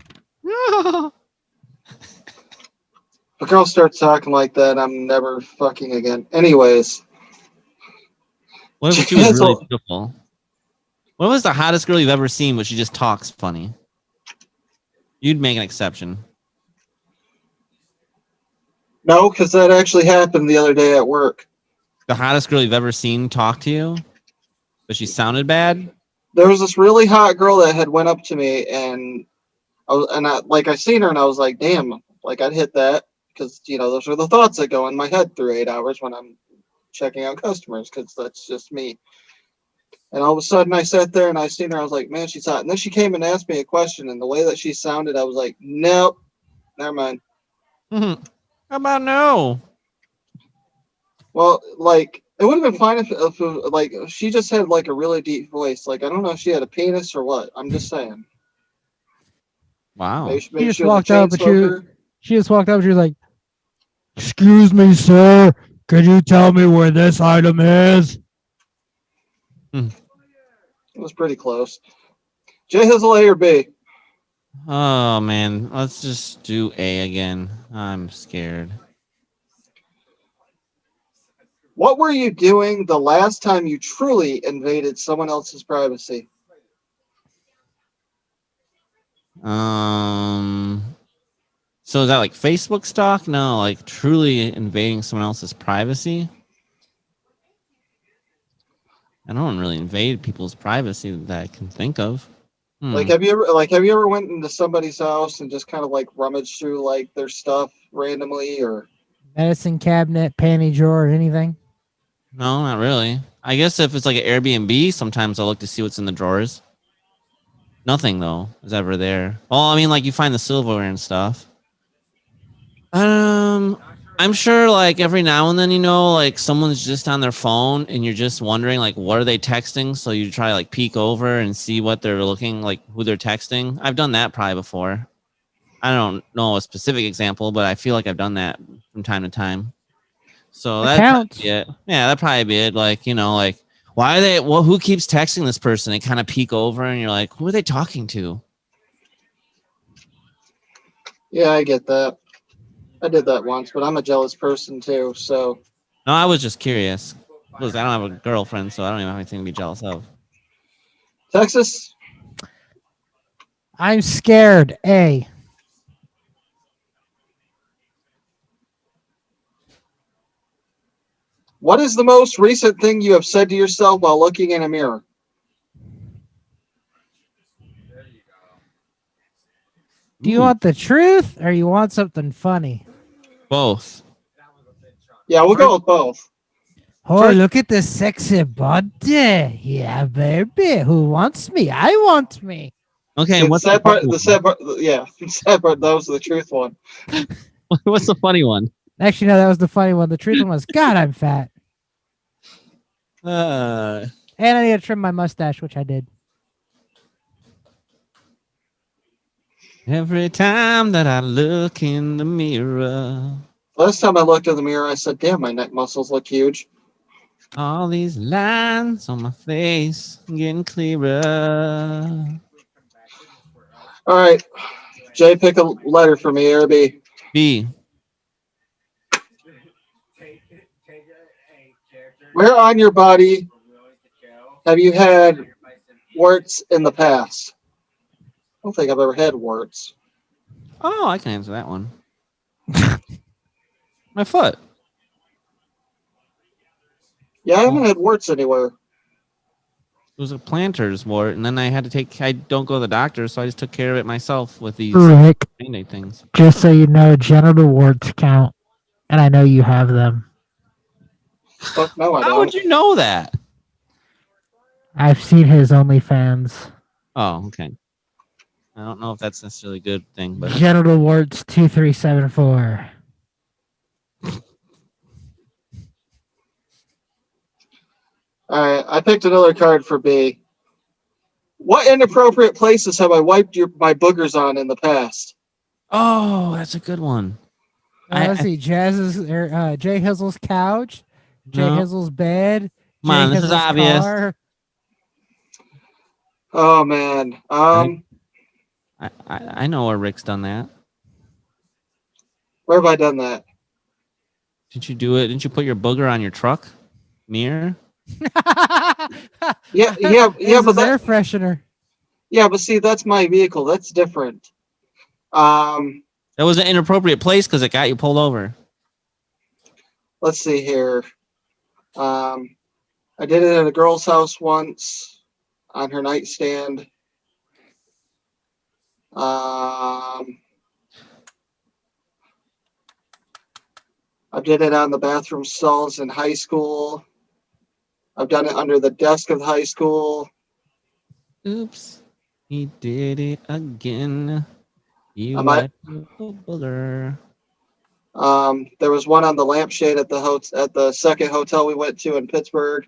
If a girl starts talking like that, I'm never fucking again. Anyways. What if she was really beautiful? What was the hottest girl you've ever seen, but she just talks funny? You'd make an exception. No, because that actually happened the other day at work. The hottest girl you've ever seen talk to you, but she sounded bad? There was this really hot girl that had went up to me, and I seen her, and I was like, damn, like I'd hit that, because those are the thoughts that go in my head through 8 hours when I'm checking out customers, because that's just me. And all of a sudden I sat there and I seen her, I was like, man, she's hot. And then she came and asked me a question, and the way that she sounded, I was like, nope, never mind. Mm-hmm. How about no? Well, like, it would have been fine if she just had like a really deep voice. Like, I don't know if she had a penis or what. I'm just saying. Wow. Maybe She just was a walked up, chain she just walked up and she was like, "Excuse me, sir. Could you tell me where this item is?" It was pretty close. J Hizzle, A or B? Oh man, let's just do A again. I'm scared. What were you doing the last time you truly invaded someone else's privacy? So is that like Facebook stalk? No, like truly invading someone else's privacy. I don't really invade people's privacy that I can think of. Like, have you ever went into somebody's house and just kind of like rummaged through like their stuff randomly, or Medicine cabinet, panty drawer, or anything? No, not really. I guess if it's like an Airbnb, sometimes I'll look to see what's in the drawers. Nothing though is ever there. Well, I mean, like you find the silverware and stuff. I'm sure like every now and then, like someone's just on their phone and you're just wondering like, what are they texting? So you try to like peek over and see what they're looking like, who they're texting. I've done that probably before. I don't know a specific example, but I feel like I've done that from time to time. So that counts. Yeah, that'd probably be it. Like, like why are they? Well, who keeps texting this person? They kind of peek over, and you're like, who are they talking to? Yeah, I get that. I did that once, but I'm a jealous person too. So. No, I was just curious. Look, I don't have a girlfriend, so I don't even have anything to be jealous of. Texas. I'm scared. A. What is the most recent thing you have said to yourself while looking in a mirror? Do you want the truth or you want something funny? Both? Yeah, we'll go with both. Oh, First- look at this sexy body. Yeah, baby. Who wants me? I want me. Okay, The what's sad the part, funny the sad part, yeah, the sad part, that was the truth one. one? What's the funny one? Actually, no, that was the funny one. The truth one was, God, I'm fat. Uh, And I need to trim my mustache, which I did. every time that I look in the mirror, Last time I looked in the mirror, I said, damn, my neck muscles look huge. all these lines on my face getting clearer. All right, Jay, pick a letter for me, A or B. B. Where on your body have you had warts in the past? I don't think I've ever had warts. Oh, I can answer that one. My foot. Yeah, I haven't had warts anywhere. It was a planter's wart, and then I don't go to the doctor, so I just took care of it myself with these Rick, Band-Aid things. just so you know, genital warts count. And I know you have them. Fuck no, I How would don't. you know that? I've seen his OnlyFans. Oh, okay. I don't know if that's necessarily a good thing, but Genital warts 2374. All right, I picked another card for B. What inappropriate places have I wiped my boogers on in the past? oh, that's a good one. Let's see. Jay Hizzle's couch. Jay No. Hizzle's bed. Come on, Jay this is Hizzle's obvious. car. Oh man. I know where Rick's done that. Where have I done that? Didn't you do it? Didn't you put your booger on your truck mirror? Yeah, It's but his air freshener. but see, that's my vehicle. That's different. That was an inappropriate place because it got you pulled over. Let's see here. I did it at a girl's house once on her nightstand. I did it on the bathroom stalls in high school. I've done it under the desk of high school. Oops, he did it again. You I might- wet little booger. There was one on the lampshade at the second hotel we went to in Pittsburgh.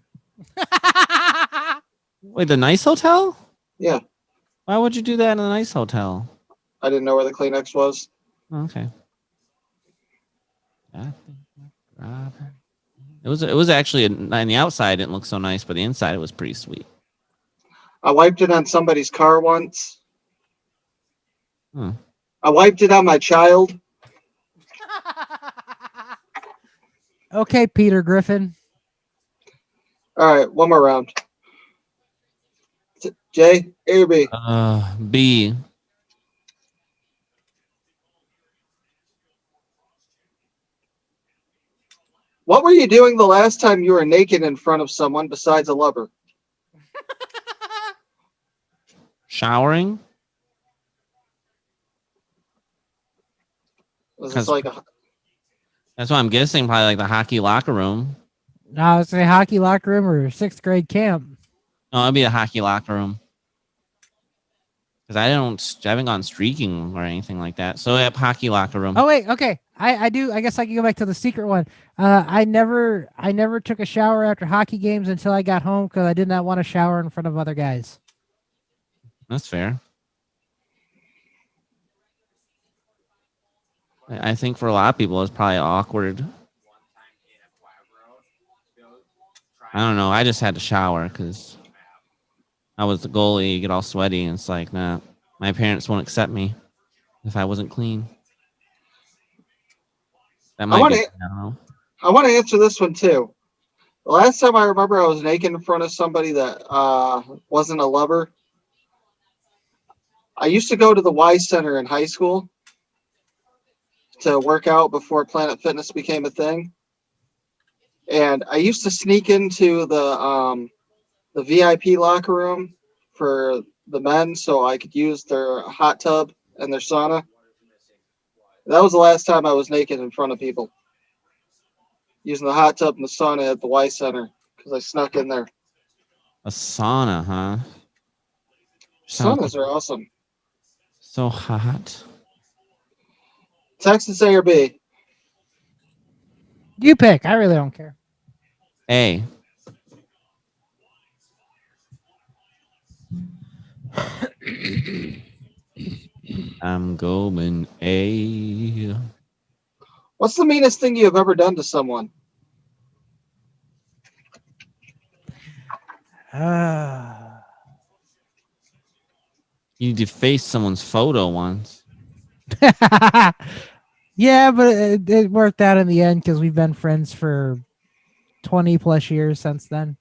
Wait, the nice hotel? Yeah, Why would you do that in a nice hotel? I didn't know where the Kleenex was. Okay. It was actually on the outside it didn't look so nice, but the inside it was pretty sweet. I wiped it on somebody's car once. Hmm. I wiped it on my child. Okay, Peter Griffin. All right, one more round. Jay, A or B? B. What were you doing the last time you were naked in front of someone besides a lover? Showering? Was this like a That's what I'm guessing. Probably like the hockey locker room. No, I would say hockey locker room or sixth grade camp. No, it'd be a hockey locker room. Because I haven't gone streaking or anything like that. So yep, hockey locker room. Oh wait, okay. I do. I guess I can go back to the secret one. I never took a shower after hockey games until I got home because I did not want to shower in front of other guys. That's fair. I think for a lot of people, it's probably awkward. I don't know. I just had to shower because I was the goalie. You get all sweaty, and it's like, nah, my parents won't accept me if I wasn't clean. That might be, I don't know. I want to answer this one too. The last time I remember I was naked in front of somebody that wasn't a lover, I used to go to the Y Center in high school to work out before Planet Fitness became a thing. And I used to sneak into the VIP locker room for the men so I could use their hot tub and their sauna. That was the last time I was naked in front of people. Using the hot tub and the sauna at the Y Center because I snuck in there. A sauna, huh? Sounds Saunas are awesome. so hot. Texas A or B? You pick. I really don't care. A. I'm going A. What's the meanest thing you have ever done to someone? You defaced someone's photo once. Yeah, but it worked out in the end because we've been friends for 20 plus years since then.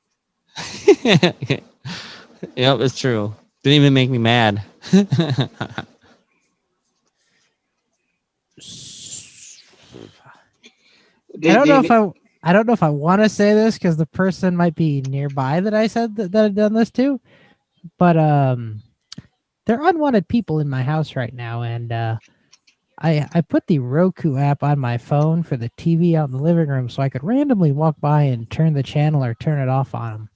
Yep, it's true. Didn't even make me mad. I don't know if I want to say this because the person might be nearby that I said that I've done this to, but they're unwanted people in my house right now, and I put the Roku app on my phone for the TV out in the living room so I could randomly walk by and turn the channel or turn it off on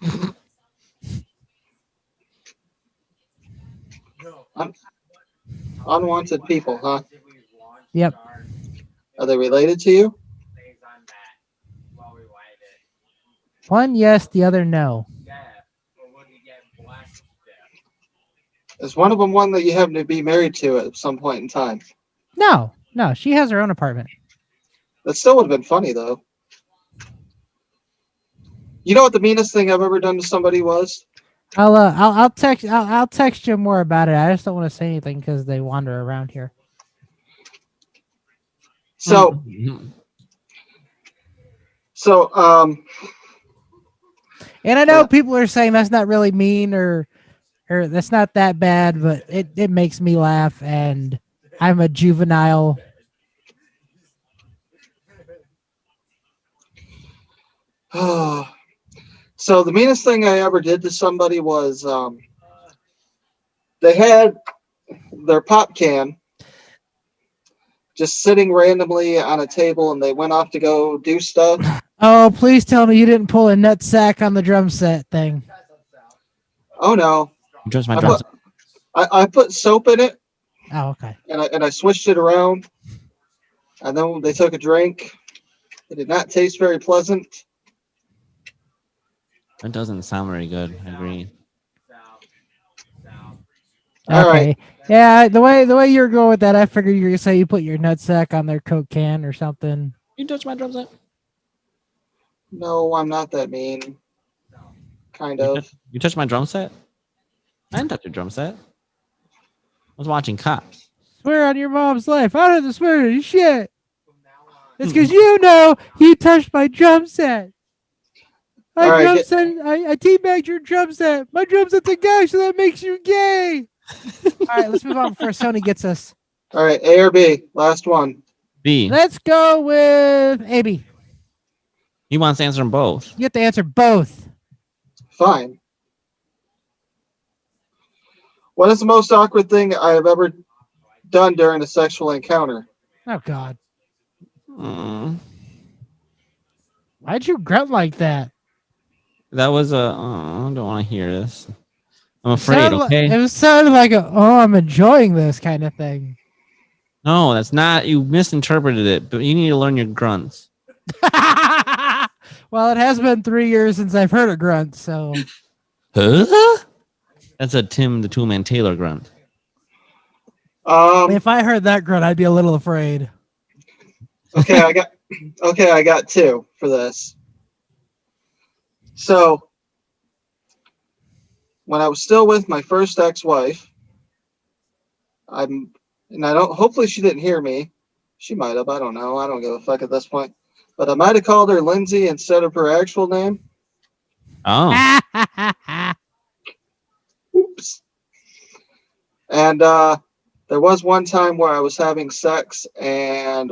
them. Unwanted people, huh? Yep. Are they related to you? One yes, the other no. Is one of them one that you happen to be married to at some point in time? No, she has her own apartment. That still would have been funny, though. You know what the meanest thing I've ever done to somebody was? I'll text you more about it. I just don't want to say anything because they wander around here. So, and I know people are saying that's not really mean or that's not that bad, but it makes me laugh, and I'm a juvenile. So the meanest thing I ever did to somebody was they had their pop can just sitting randomly on a table, and they went off to go do stuff. Oh, please tell me you didn't pull a nut sack on the drum set thing. Oh no! Just my drum. I put soap in it. Oh, okay. And I switched it around, and then they took a drink. It did not taste very pleasant. That doesn't sound very good. I agree. All right. Yeah, the way you're going with that, I figured you were gonna say you put your nutsack on their Coke can or something. You touch my drum set? No, I'm not that mean. Kind of. You touched my drum set? I didn't touch your drum set. I was watching Cops. Swear on your mom's life. I don't have to swear to shit. It's because you know you touched my drum set. I teabagged your drum set. My drum set's a guy, so that makes you gay. All right, let's move on before Sony gets us. All right, A or B? Last one. B. Let's go with AB. He wants to answer them both. You have to answer both. Fine. What is the most awkward thing I have ever done during a sexual encounter? Oh, God. Why'd you grunt like that? That was I don't want to hear this. I'm afraid, okay? It was sounding like I'm enjoying this kind of thing. No, that's not. You misinterpreted it, but you need to learn your grunts. Well, it has been 3 years since I've heard a grunt, so. Huh? That's a Tim the Toolman Taylor grunt. If I heard that grunt, I'd be a little afraid. Okay, I got two for this. So, when I was still with my first ex-wife, hopefully she didn't hear me. She might have, I don't know. I don't give a fuck at this point. But I might have called her Lindsay instead of her actual name. Oh. Oops. And there was one time where I was having sex and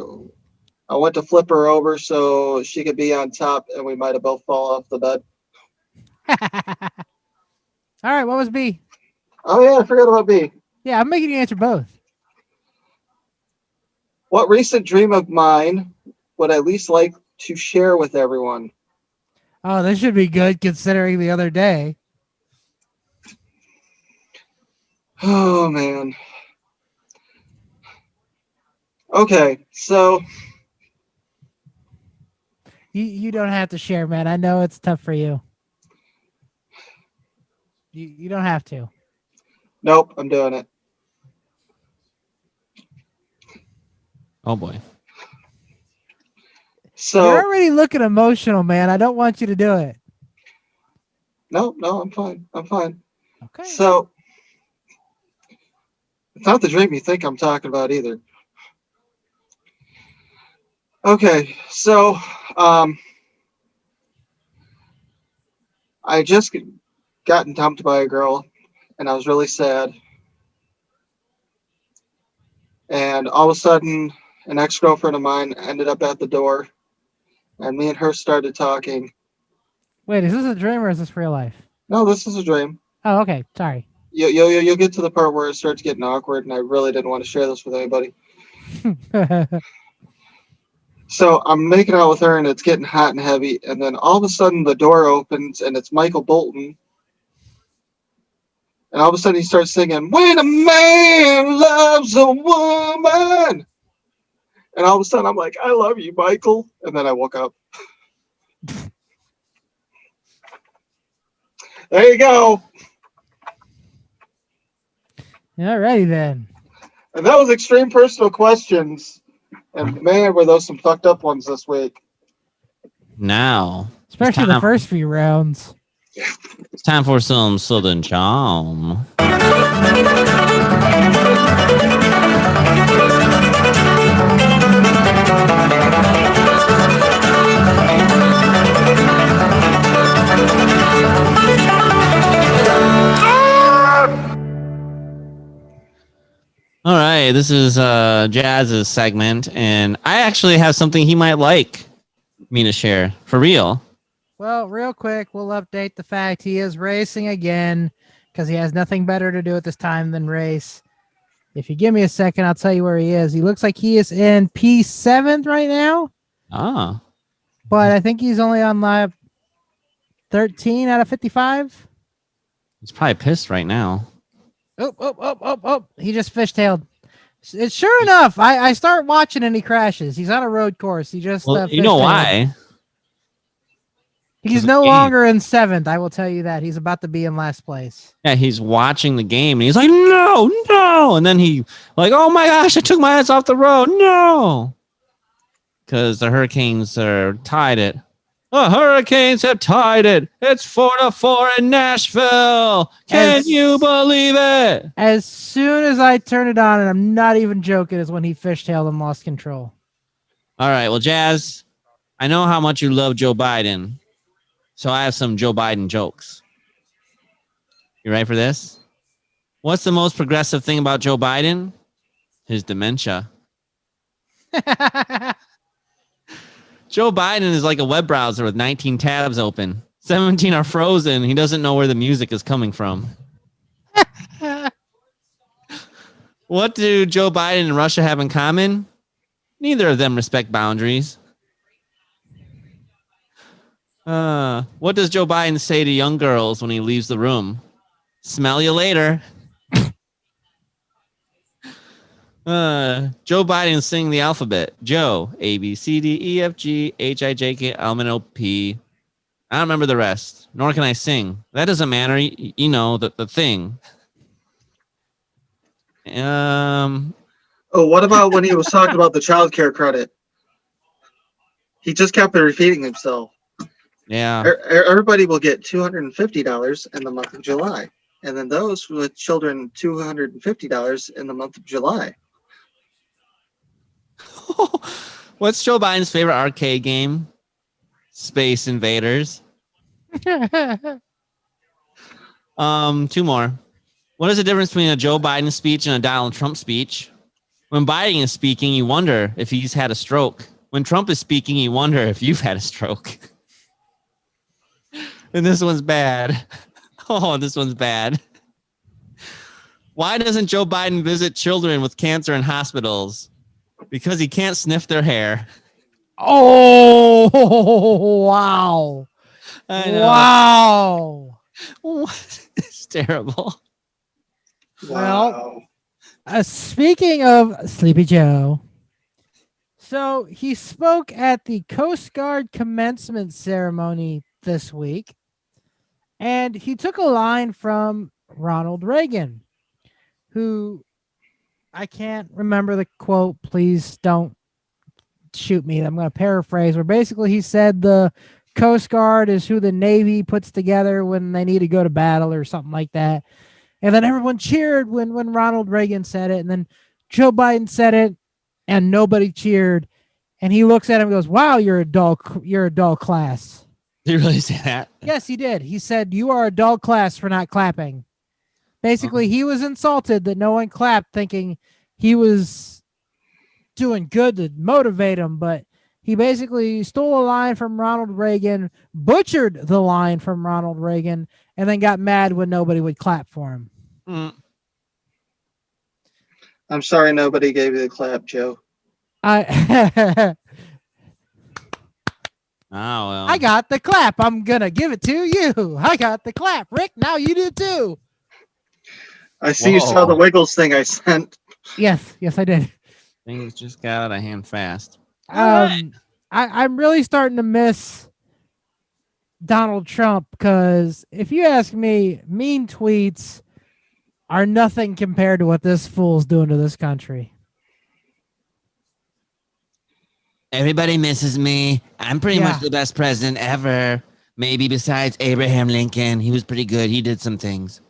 I went to flip her over so she could be on top, and we might have both fallen off the bed. All right, what was B? Oh, yeah, I forgot about B. Yeah, I'm making you answer both. What recent dream of mine would I least like to share with everyone? Oh, this should be good considering the other day. Oh, man. Okay, so You don't have to share, man. I know it's tough for you. You don't have to. nope, I'm doing it. Oh boy. So You're already looking emotional, man. I don't want you to do it. no, I'm fine. I'm fine. Okay. So it's not the dream you think I'm talking about either. Okay, so I just gotten dumped by a girl, and I was really sad. And all of a sudden, an ex-girlfriend of mine ended up at the door, and me and her started talking. Wait, is this a dream or is this real life? No, this is a dream. Oh, okay. Sorry. You'll get to the part where it starts getting awkward, and I really didn't want to share this with anybody. So I'm making out with her, and it's getting hot and heavy, and then all of a sudden the door opens, and it's Michael Bolton. And all of a sudden he starts singing, "When a man loves a woman." And all of a sudden I'm like, "I love you, Michael." And then I woke up. There you go. Alrighty then. And that was extreme personal questions. And man, were those some fucked up ones this week. Now, Especially the first few rounds. it's time for some Southern Charm. All right, this is Jazz's segment, and I actually have something he might like me to share for real. Well, real quick, we'll update the fact he is racing again because he has nothing better to do at this time than race. If you give me a second, I'll tell you where he is. He looks like he is in P7 right now, Ah, but I think he's only on lap 13 out of 55. he's probably pissed right now. Oh. He just fishtailed. It's sure enough. I start watching and he crashes. He's on a road course. He just Well, you know fishtailed. why? He's It's a no game. longer in 7th. I will tell you that. He's about to be in last place. Yeah, he's watching the game, and he's like, no. And then he like, oh my gosh, I took my ass off the road. No. Because the Hurricanes are tied it. The Hurricanes have tied it. It's 4-4 in Nashville. Can you believe it? As soon as I turn it on, and I'm not even joking, is when he fishtailed and lost control. All right. Well, Jazz, I know how much you love Joe Biden. So I have some Joe Biden jokes. You ready for this? What's the most progressive thing about Joe Biden? His dementia. Joe Biden is like a web browser with 19 tabs open. 17 are frozen. He doesn't know where the music is coming from. What do Joe Biden and Russia have in common? Neither of them respect boundaries. What does Joe Biden say to young girls when he leaves the room? Smell you later. Joe Biden sing the alphabet. Joe, A, B, C, D, E, F, G, H, I, J, K, L, M, N, O, P. I don't remember the rest, nor can I sing. That doesn't matter. You know, the thing. Oh, what about when he was talking about the child care credit? He just kept repeating himself. Yeah. Everybody will get $250 in the month of July. And then those with children, $250 in the month of July. What's Joe Biden's favorite arcade game? Space Invaders. Two more. What is the difference between a Joe Biden speech and a Donald Trump speech? When Biden is speaking, you wonder if he's had a stroke. when Trump is speaking, you wonder if you've had a stroke. And this one's bad. Oh, this one's bad. Why doesn't Joe Biden visit children with cancer in hospitals? Because he can't sniff their hair. Oh, wow. I know. Wow. What? It's terrible. Well, speaking of Sleepy Joe, so he spoke at the Coast Guard commencement ceremony this week, and he took a line from Ronald Reagan, who I can't remember the quote. Please don't shoot me. I'm going to paraphrase, where basically he said the Coast Guard is who the Navy puts together when they need to go to battle or something like that. And then everyone cheered when Ronald Reagan said it. And then Joe Biden said it and nobody cheered. And he looks at him and goes, wow, you're a dull class. Did he really say that? Yes, he did. He said, you are a dull class for not clapping. Basically, he was insulted that no one clapped, thinking he was doing good to motivate him. But he basically stole a line from Ronald Reagan, butchered the line from Ronald Reagan, and then got mad when nobody would clap for him. Mm. I'm sorry nobody gave you the clap, Joe. Oh, well. I got the clap. I'm going to give it to you. I got the clap. Rick, now you do too. I see you saw the Wiggles thing I sent. Yes, I did. Things just got out of hand fast. I'm really starting to miss Donald Trump because if you ask me, mean tweets are nothing compared to what this fool's doing to this country. Everybody misses me. I'm pretty much the best president ever. Maybe besides Abraham Lincoln. He was pretty good. He did some things.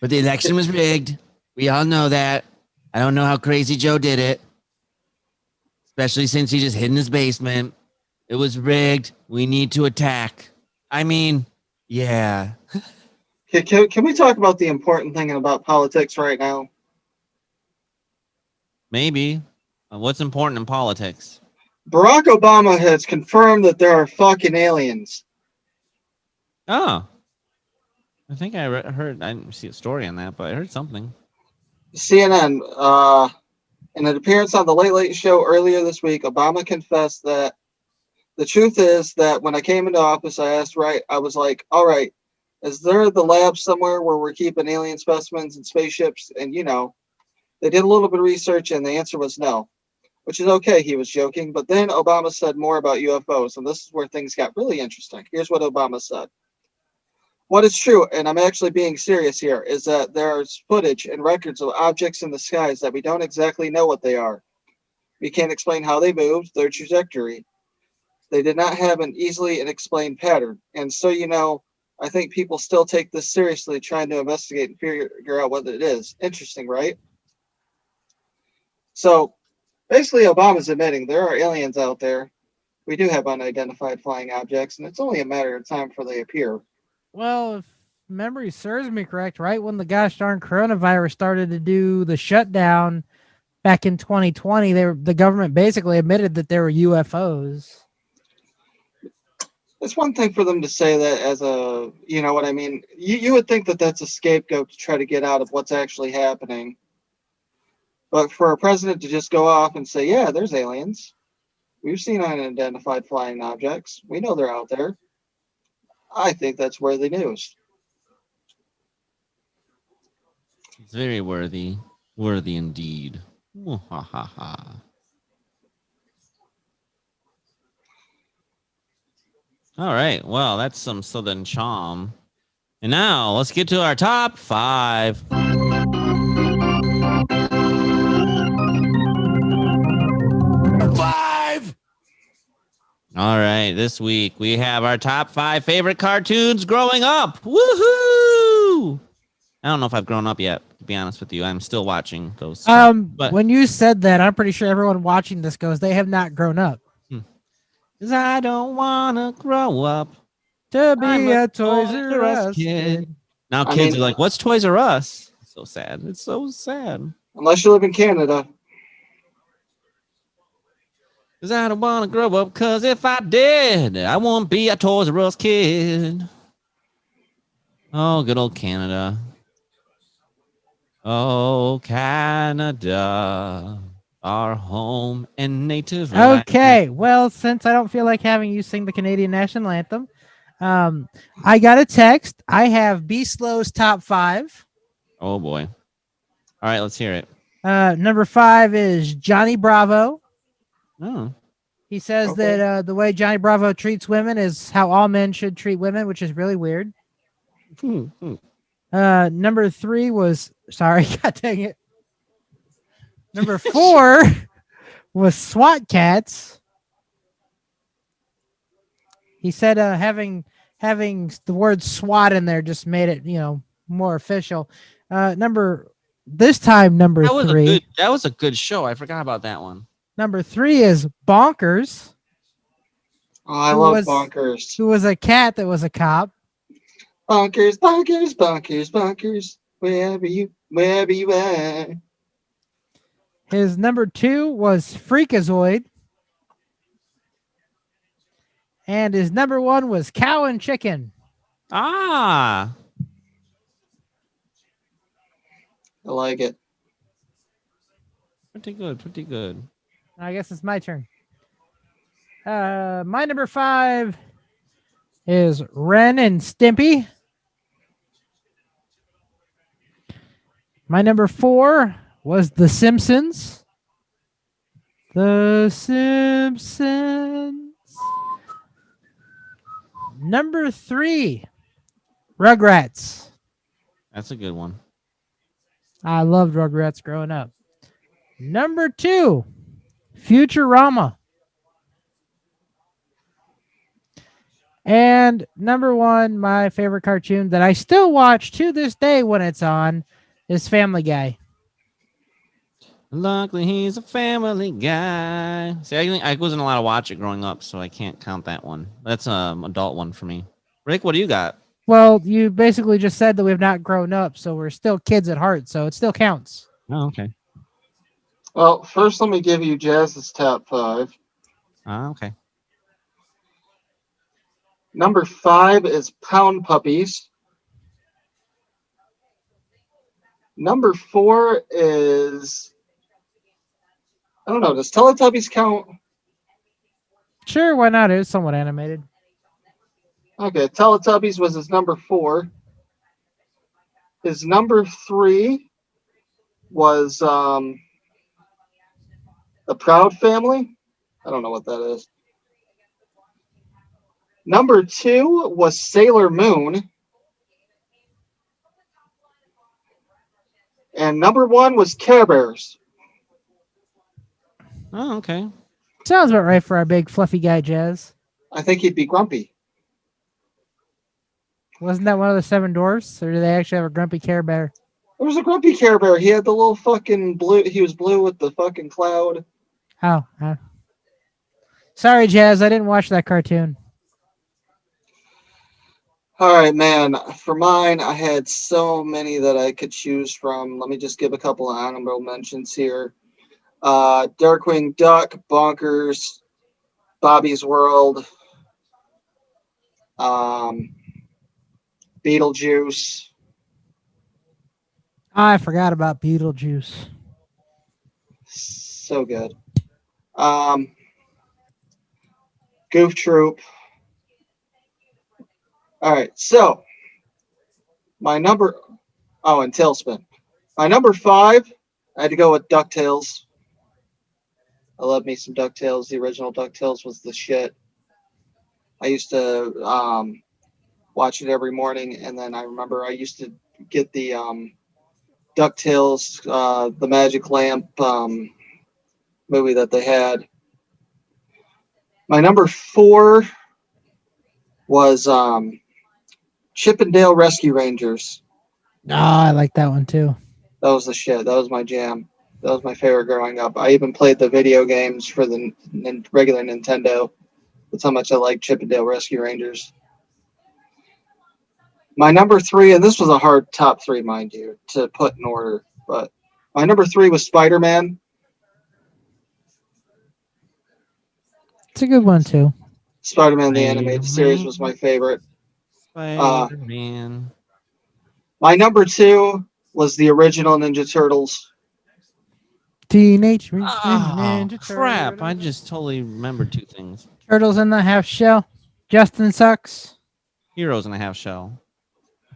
But the election was rigged. We all know that. I don't know how crazy Joe did it. Especially since he just hid in his basement. It was rigged. We need to attack. I mean, yeah. Can we talk about the important thing about politics right now? Maybe. What's important in politics? Barack Obama has confirmed that there are fucking aliens. Oh. I think I heard, I didn't see a story on that, but I heard something. CNN, in an appearance on the Late Late Show earlier this week, Obama confessed that the truth is that when I came into office, I was like, all right, is there the lab somewhere where we're keeping alien specimens and spaceships? And, they did a little bit of research and the answer was no, which is okay. He was joking. But then Obama said more about UFOs. And this is where things got really interesting. Here's what Obama said. What is true, and I'm actually being serious here, is that there's footage and records of objects in the skies that we don't exactly know what they are. We can't explain how they moved, their trajectory. They did not have an easily explained pattern. And so, I think people still take this seriously, trying to investigate and figure out what it is. Interesting, right? So, basically, Obama's admitting there are aliens out there. We do have unidentified flying objects, and it's only a matter of time before they appear. Well, if memory serves me correct, right when the gosh darn coronavirus started to do the shutdown back in 2020, the government basically admitted that there were UFOs. It's one thing for them to say that as a, you know what I mean? You would think that that's a scapegoat to try to get out of what's actually happening. But for a president to just go off and say, yeah, there's aliens. We've seen unidentified flying objects. We know they're out there. I think that's worthy news. It's very worthy. Worthy indeed. Ooh, ha, ha, ha. All right. Well, that's some Southern charm. And now let's get to our top 5. All right, this week we have our top 5 favorite cartoons growing up. Woohoo! I don't know if I've grown up yet, to be honest with you. I'm still watching those. But when you said that, I'm pretty sure everyone watching this goes, they have not grown up. Because I don't want to grow up to be a Toys R Us kid. Now kids are like, what's Toys R Us? It's so sad. It's so sad. Unless you live in Canada. 'Cause I don't want to grow up, 'cause if I did, I won't be a Toys R Us kid. Oh, good old Canada. Oh, Canada, our home and native land. Okay, well, since I don't feel like having you sing the Canadian national anthem, I got a text. I have B Slow's top 5. Oh, boy. All right, let's hear it. Number 5 is Johnny Bravo. Oh. He says Okay. that the way Johnny Bravo treats women is how all men should treat women, which is really weird. Number 3 was sorry, God dang it. Number 4 was SWAT Cats. He said having the word SWAT in there just made it, more official. Number 3. That was a good show. I forgot about that one. Number 3 is Bonkers. Oh, I love Bonkers. Who was a cat that was a cop. Bonkers, bonkers, bonkers, bonkers. Wherever you are. His number 2 was Freakazoid. And his number 1 was Cow and Chicken. Ah. I like it. Pretty good. Pretty good. I guess it's my turn. My number 5 is Ren and Stimpy. My number 4 was The Simpsons. The Simpsons. Number 3, Rugrats. That's a good one. I loved Rugrats growing up. Number 2, Futurama. And number 1, my favorite cartoon that I still watch to this day when it's on, is Family Guy. Luckily, he's a family guy. See, I wasn't allowed to watch it growing up, so I can't count that one. That's an adult one for me. Rick, what do you got? Well, you basically just said that we've not grown up, so we're still kids at heart, so it still counts. Oh, okay. Well, first let me give you Jazz's top 5. Okay. Number 5 is Pound Puppies. Number 4 is, I don't know, does Teletubbies count? Sure, why not? It is somewhat animated. Okay, Teletubbies was his number 4. His number 3 was The Proud Family. I don't know what that is. Number 2 was Sailor Moon. And number 1 was Care Bears. Oh, okay. Sounds about right for our big fluffy guy, Jazz. I think he'd be grumpy. Wasn't that one of the 7 dwarfs, or do they actually have a grumpy Care Bear? There was a grumpy Care Bear. He had the little fucking blue. He was blue with the fucking cloud. Oh. Sorry, Jazz. I didn't watch that cartoon. All right, man. For mine, I had so many that I could choose from. Let me just give a couple of honorable mentions here. Darkwing Duck, Bonkers, Bobby's World, Beetlejuice. I forgot about Beetlejuice. So good. Goof Troop. All right, so my number, and Tailspin. My number 5, I had to go with DuckTales. I love me some DuckTales. The original DuckTales was the shit. I used to watch it every morning, and then I remember I used to get the DuckTales, the Magic Lamp movie that they had. My number 4 was Chip and Dale Rescue Rangers. Oh, I like that one too. That was the shit. That was my jam. That was my favorite growing up. I even played the video games for the regular Nintendo. That's how much I like Chip and Dale Rescue Rangers. My number 3, and this was a hard top 3, mind you, to put in order, but my number 3 was Spider-Man. It's a good one too. Spider-Man the animated series was my favorite. Spider-Man. My number 2 was the original Ninja Turtles. Teenage Oh, Ninja crap. I Turtles. just totally remembered 2 things. Turtles in the half shell. Justin sucks. Heroes in a Half Shell.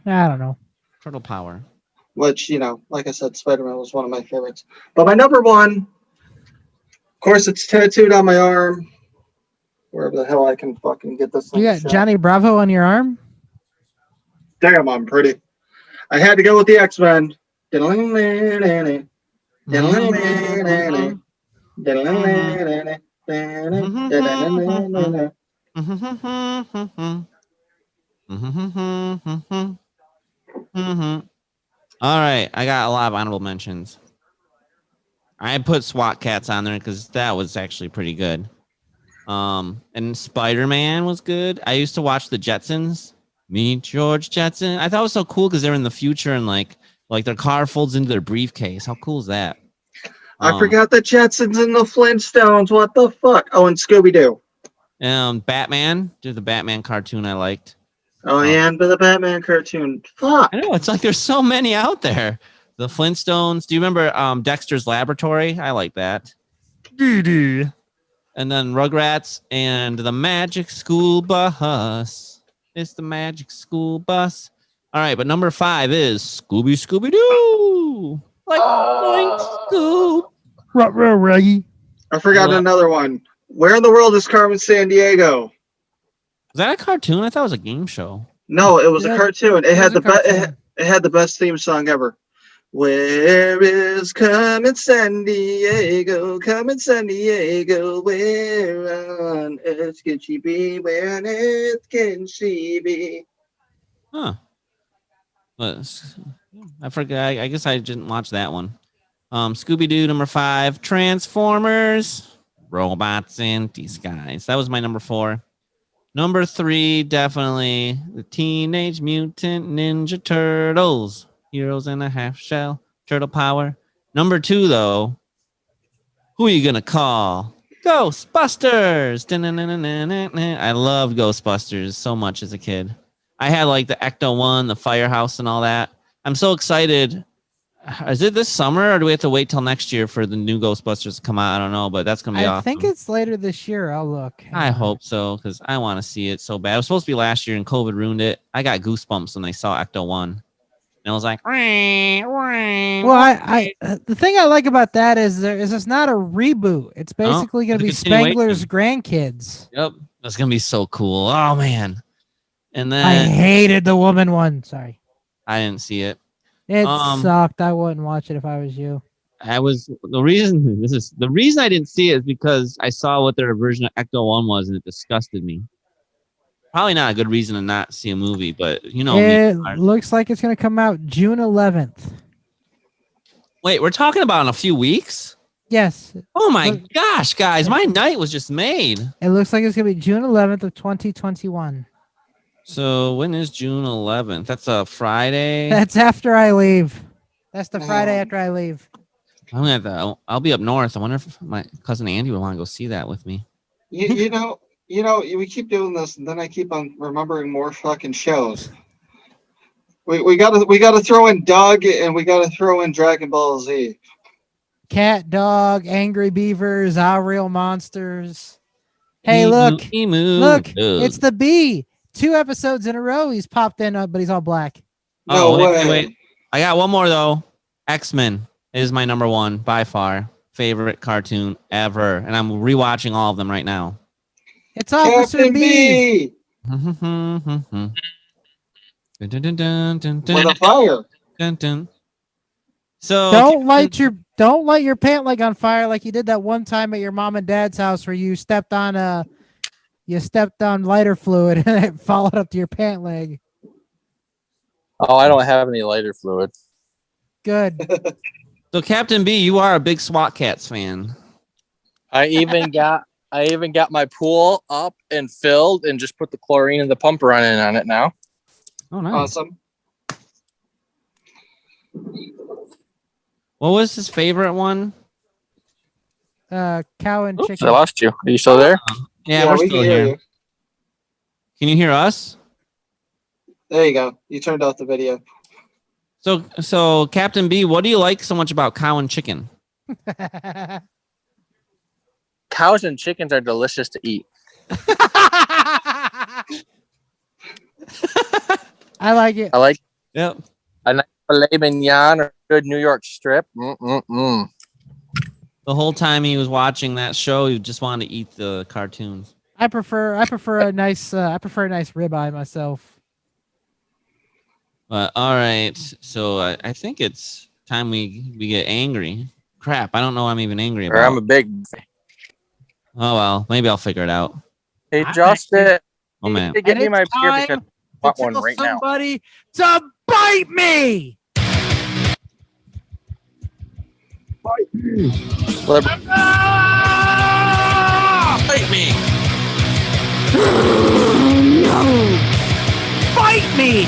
I don't know. Turtle Power. Which, like I said, Spider-Man was one of my favorites. But my number 1, of course, it's tattooed on my arm. Wherever the hell I can fucking get this thing. You got shot. Johnny Bravo on your arm? Damn, I'm pretty. I had to go with the X-Men. All right, I got a lot of honorable mentions. I put SWAT Cats on there because that was actually pretty good. And Spider-Man was good. I used to watch the Jetsons. Meet George Jetson. I thought it was so cool because they're in the future and like their car folds into their briefcase. How cool is that? I forgot the Jetsons and the Flintstones. What the fuck? Oh, and Scooby-Doo. Batman. There's the Batman cartoon I liked. Oh, yeah, and the Batman cartoon. Fuck. I know, it's like there's so many out there. The Flintstones. Do you remember Dexter's Laboratory? I like that. Doo-doo. And then Rugrats and the Magic School Bus. It's the Magic School Bus. All right, but number 5 is Scooby-Doo. Like Boink Scoob. Ruggy. I forgot another one. Where in the world is Carmen Sandiego? Was that a cartoon? I thought it was a game show. No, it was a Yeah, cartoon. It had was a cartoon. it had the best theme song ever. Where is Carmen Sandiego? Carmen Sandiego, where on earth can she be? Where on earth can she be? Huh. But I forgot. I guess I didn't watch that one. Scooby-Doo, number 5. Transformers. Robots in Disguise. That was my number 4. Number 3, definitely the Teenage Mutant Ninja Turtles. Heroes in a Half Shell. Turtle Power. Number 2, though. Who are you going to call? Ghostbusters. I loved Ghostbusters so much as a kid. I had like the Ecto-1, the Firehouse, and all that. I'm so excited. Is it this summer or do we have to wait till next year for the new Ghostbusters to come out? I don't know, but that's going to be awesome. I think it's later this year. I'll look. I hope so because I want to see it so bad. It was supposed to be last year and COVID ruined it. I got goosebumps when I saw Ecto-1. And I was like, Well, I the thing I like about that is it's not a reboot. It's basically going to be it's a continuation. Spangler's grandkids. yep, that's going to be so cool. Oh, man. And I then hated the woman one. Sorry. I didn't see it. It sucked. I wouldn't watch it if I was you. The reason I didn't see it is because I saw what their version of Ecto-1 was and it disgusted me. Probably not a good reason to not see a movie, but you know It me. looks like it's going to come out June 11th. Wait, we're talking about in a few weeks? Yes. Oh my gosh, guys, my night was just made. It looks like it's going to be June 11th of 2021. So when is June 11th? That's a Friday. That's after I leave. That's the Friday after I leave. I'll be up north. I wonder if my cousin Andy would want to go see that with me. You know, we keep doing this, and then I keep on remembering more fucking shows. We gotta throw in Doug, and we gotta throw in Dragon Ball Z. Cat, dog, angry beavers, our real monsters. Hey, look, it's the bee. 2 episodes in a row he's popped in, but he's all black. No way. Wait. I got one more though. X-Men is my number 1 by far favorite cartoon ever, and I'm rewatching all of them right now. It's Officer Captain B. With a fire. So Don't light your pant leg on fire like you did that one time at your mom and dad's house where you stepped on lighter fluid and it followed up to your pant leg. Oh, I don't have any lighter fluid. Good. So Captain B, you are a big SWAT Cats fan. I even got my pool up and filled and just put the chlorine and the pump running on it now. Oh, nice. Awesome. What was his favorite one? Cow and Oops, chicken. I lost you. Are you still there? Yeah, we're we still can hear here. you. Can you hear us? There you go. You turned off the video. So Captain B, what do you like so much about cow and chicken? Cows and chickens are delicious to eat. I like it. I like Yep. a nice filet mignon or good New York strip. Mm-mm-mm. The whole time he was watching that show, he just wanted to eat the cartoons. I prefer a nice ribeye myself. All right, so I think it's time we get angry. Crap, I don't know what I'm even angry Or I'm a about. big. Oh well, maybe I'll figure it out. Hey, I'm Justin. Oh man, Give me And my it's beer time because I want one tell right now. somebody to bite me. bite me. Bite me. Bite me.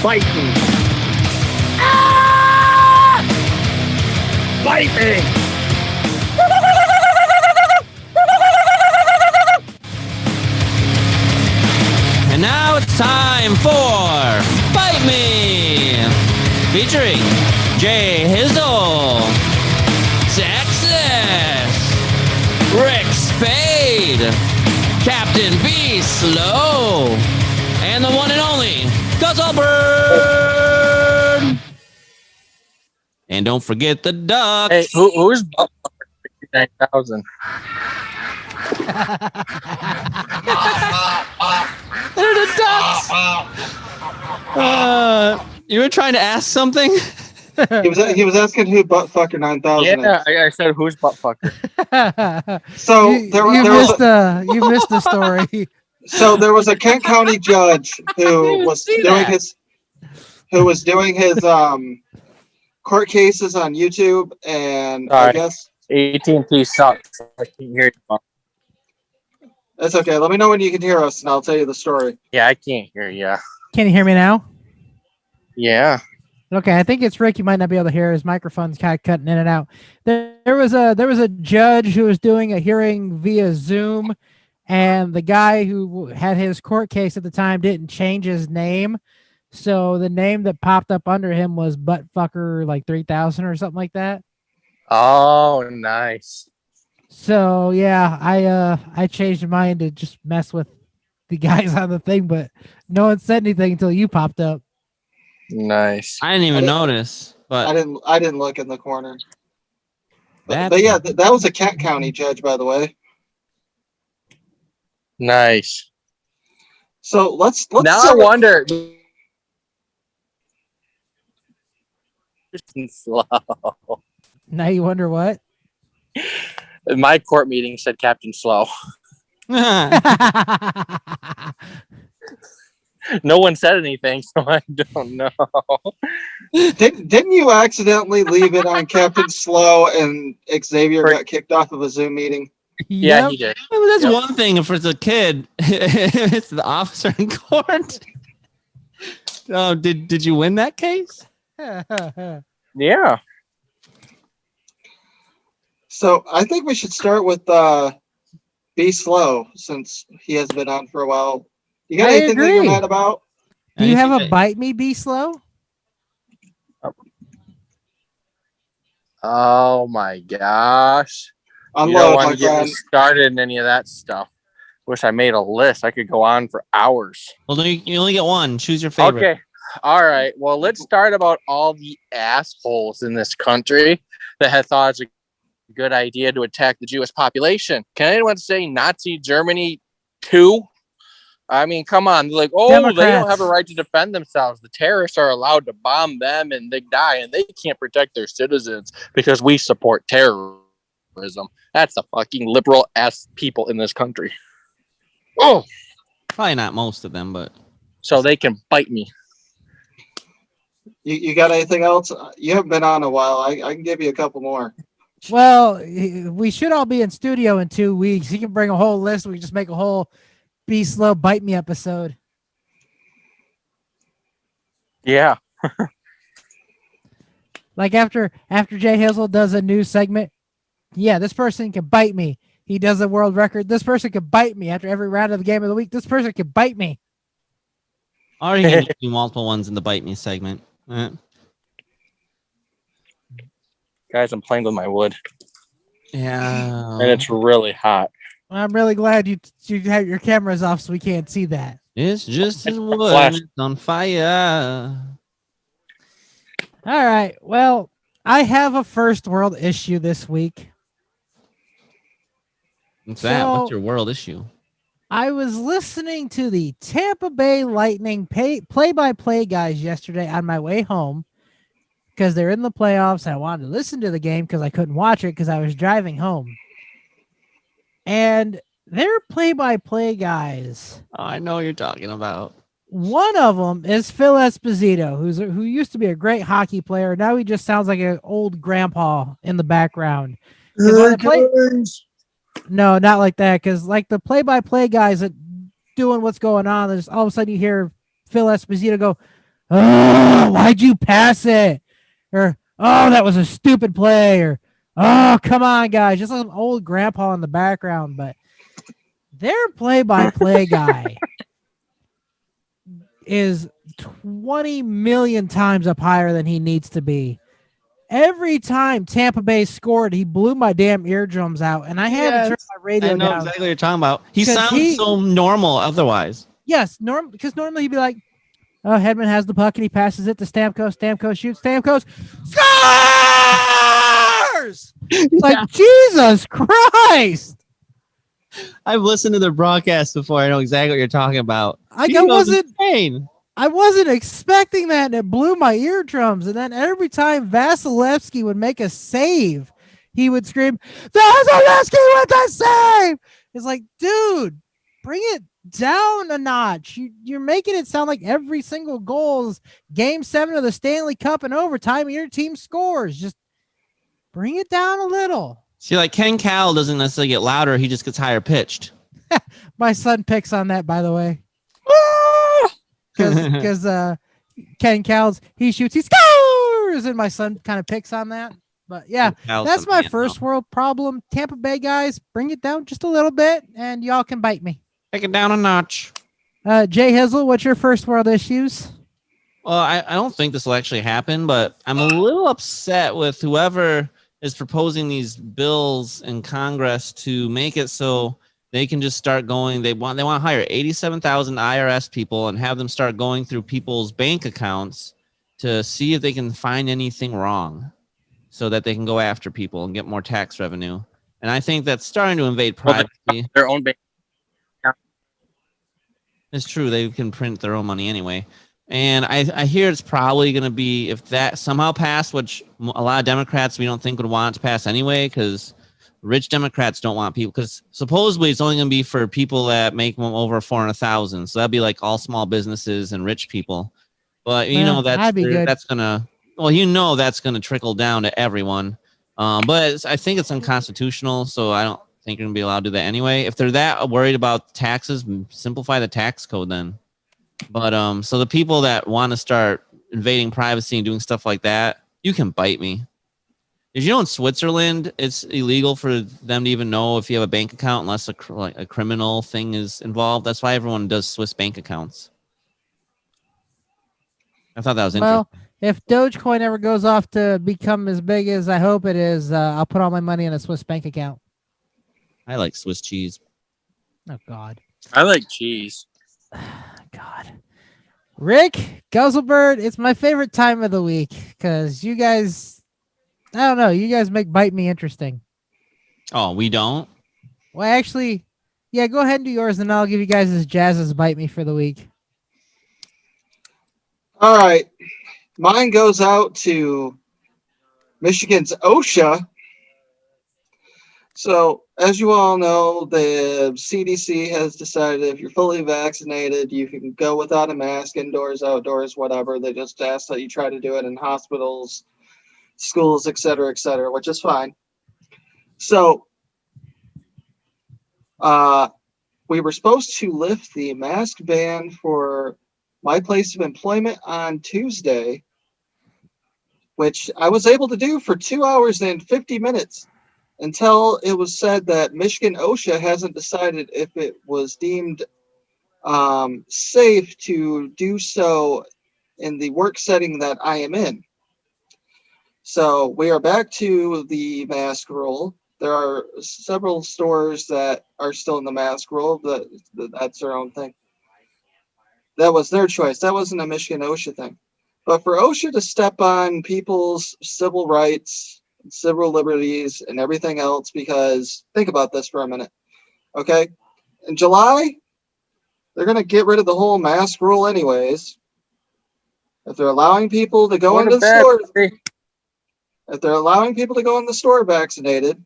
Bite me. Bite me. And now it's time for Bite Me, featuring Jay Hizzle, Texas, Rick Spade, Captain B Slow, and the one and only Guzzlebird. And don't forget the duck. Hey, who's 59,000? They're the ducks. You were trying to ask something? He was asking who buttfucker 9000 Yeah, is. I said who's buttfucker. So you missed the story. So there was a Kent County judge who was doing his court cases on YouTube, and I Sorry. guess AT&T sucks. I can't hear you. that's okay. Let me know when you can hear us, and I'll tell you the story. Yeah, I can't hear you. Can you hear me now? Yeah. Okay, I think it's Rick. You might not be able to hear. His microphone's kind of cutting in and out. There was a judge who was doing a hearing via Zoom, and the guy who had his court case at the time didn't change his name, so the name that popped up under him was Buttfucker like 3000 or something like that. Oh, nice. So yeah, I changed mine to just mess with the guys on the thing, but no one said anything until you popped up. Nice. I didn't even notice, I but didn't look in the corner. That- But yeah, that was a Kent County judge, by the way. Nice. So let's Now I start with- wonder. Slow. Now you wonder what? My court meeting said Captain Slow. No one said anything, so I don't know. Didn't you accidentally leave it on Captain Slow and Xavier got kicked off of a Zoom meeting? Yeah, Yep. he did. I mean, that's Yep. one thing if it's a kid. It's the officer in court. Oh, did you win that case? Yeah. So I think we should start with Be Slow, since he has been on for a while. You got I anything that you're agree. mad about? Do you have Anything a bite me, be slow? Oh my gosh. You don't Unload, want my to get friend. me started in any of that stuff. Wish I made a list. I could go on for hours. Well, you only get one. Choose your favorite. Okay. All right. Well, let's start about all the assholes in this country that had thought it's a good idea to attack the Jewish population. Can anyone say Nazi Germany 2? I mean, come on. They're like, oh, they don't Democrats. have a right to defend themselves. The terrorists are allowed to bomb them and they die, and they can't protect their citizens because we support terrorism. That's the fucking liberal ass people in this country. Oh, Probably not most of them, but so they can bite me. You got anything else? You haven't been on a while. I can give you a couple more. Well, we should all be in studio in 2 weeks. He can bring a whole list. We can just make a whole be slow, bite me episode. Yeah. Like after Jay Hizzle does a new segment, yeah, this person can bite me. He does a world record. This person could bite me after every round of the game of the week. This person could bite me. Or you can just do multiple ones in the bite me segment. Guys, I'm playing with my wood, Yeah. and it's really hot. I'm really glad you have your cameras off so we can't see that. It's just as wood. Flash. It's on fire. All right. Well, I have a first world issue this week. What's that? So- What's your world issue? I was listening to the Tampa Bay Lightning play-by-play guys yesterday on my way home because they're in the playoffs. I wanted to listen to the game because I couldn't watch it because I was driving home. And their play-by-play guys, Oh, I know what you're talking about. one of them is Phil Esposito, who used to be a great hockey player. Now he just sounds like an old grandpa in the background. 'Cause when they No, not like that. Because like the play-by-play guys that doing what's going on, there's all of a sudden you hear Phil Esposito go, "Oh, why'd you pass it?" Or "Oh, that was a stupid play." Or "Oh, come on, guys," just like an old grandpa in the background. But their play-by-play guy is 20 million times up higher than he needs to be. Every time Tampa Bay scored, he blew my damn eardrums out, and I had to turn my radio I know down. exactly what you're talking about. He 'Cause sounds so normal otherwise. Yes, because normally he'd be like, "Oh, Hedman has the puck and he passes it to Stamkos. Stamkos shoots. Stamkos scores!" It's like, Jesus Christ! I've listened to the broadcast before. I know exactly what you're talking about. I He goes wasn't insane. expecting that, and it blew my eardrums. And then every time Vasilevsky would make a save, he would scream, "Vasilevsky with a save!" It's like, dude, bring it down a notch. You're making it sound like every single goal is Game 7 of the Stanley Cup in overtime, and your team scores. Just bring it down a little. See, like Ken Cal doesn't necessarily get louder. He just gets higher pitched. My son picks on that, by the way. Because Ken Cowles, he shoots, he scores, and my son kind of picks on that. But yeah, that's my first world problem. Tampa Bay guys, bring it down just a little bit, and y'all can bite me. Take it down a notch. Jay Hizzle, what's your first world issues? Well, I don't think this will actually happen, but I'm a little upset with whoever is proposing these bills in Congress to make it so they can just start going. They want to hire 87,000 IRS people and have them start going through people's bank accounts to see if they can find anything wrong, so that they can go after people and get more tax revenue. And I think that's starting to invade privacy. Their own bank. It's true. They can print their own money anyway. And I hear it's probably going to be, if that somehow passed, which a lot of Democrats we don't think would want it to pass anyway, because rich Democrats don't want people, because supposedly it's only going to be for people that make over 400,000. So that'd be like all small businesses and rich people. But you know that's gonna trickle down to everyone. But I think it's unconstitutional, so I don't think you're gonna be allowed to do that anyway. If they're that worried about taxes, simplify the tax code then. But so the people that want to start invading privacy and doing stuff like that, you can bite me. Did you know in Switzerland it's illegal for them to even know if you have a bank account unless a criminal thing is involved? That's why everyone does Swiss bank accounts. I thought that was interesting. Well, if Dogecoin ever goes off to become as big as I hope it is, I'll put all my money in a Swiss bank account. I like Swiss cheese. Oh, God. I like cheese. God. Rick, Guzzlebird, it's my favorite time of the week because you guys, I don't know, you guys make Bite Me interesting. Oh, we don't? Well, actually, yeah, go ahead and do yours, and I'll give you guys this Jazz's Bite Me for the week. All right. Mine goes out to Michigan's OSHA. So, as you all know, the CDC has decided if you're fully vaccinated, you can go without a mask, indoors, outdoors, whatever. They just ask that you try to do it in hospitals, schools, et cetera, which is fine. So, we were supposed to lift the mask ban for my place of employment on Tuesday. which I was able to do for 2 hours and 50 minutes until it was said that Michigan OSHA hasn't decided if it was deemed safe to do so in the work setting that I am in. So we are back to the mask rule. There are several stores that are still in the mask rule, but that's their own thing. That was their choice. That wasn't a Michigan OSHA thing. But for OSHA to step on people's civil rights, civil liberties, and everything else, because think about this for a minute, okay? In July, they're going to get rid of the whole mask rule anyways. If they're allowing people to go into the store, if they're allowing people to go in the store vaccinated,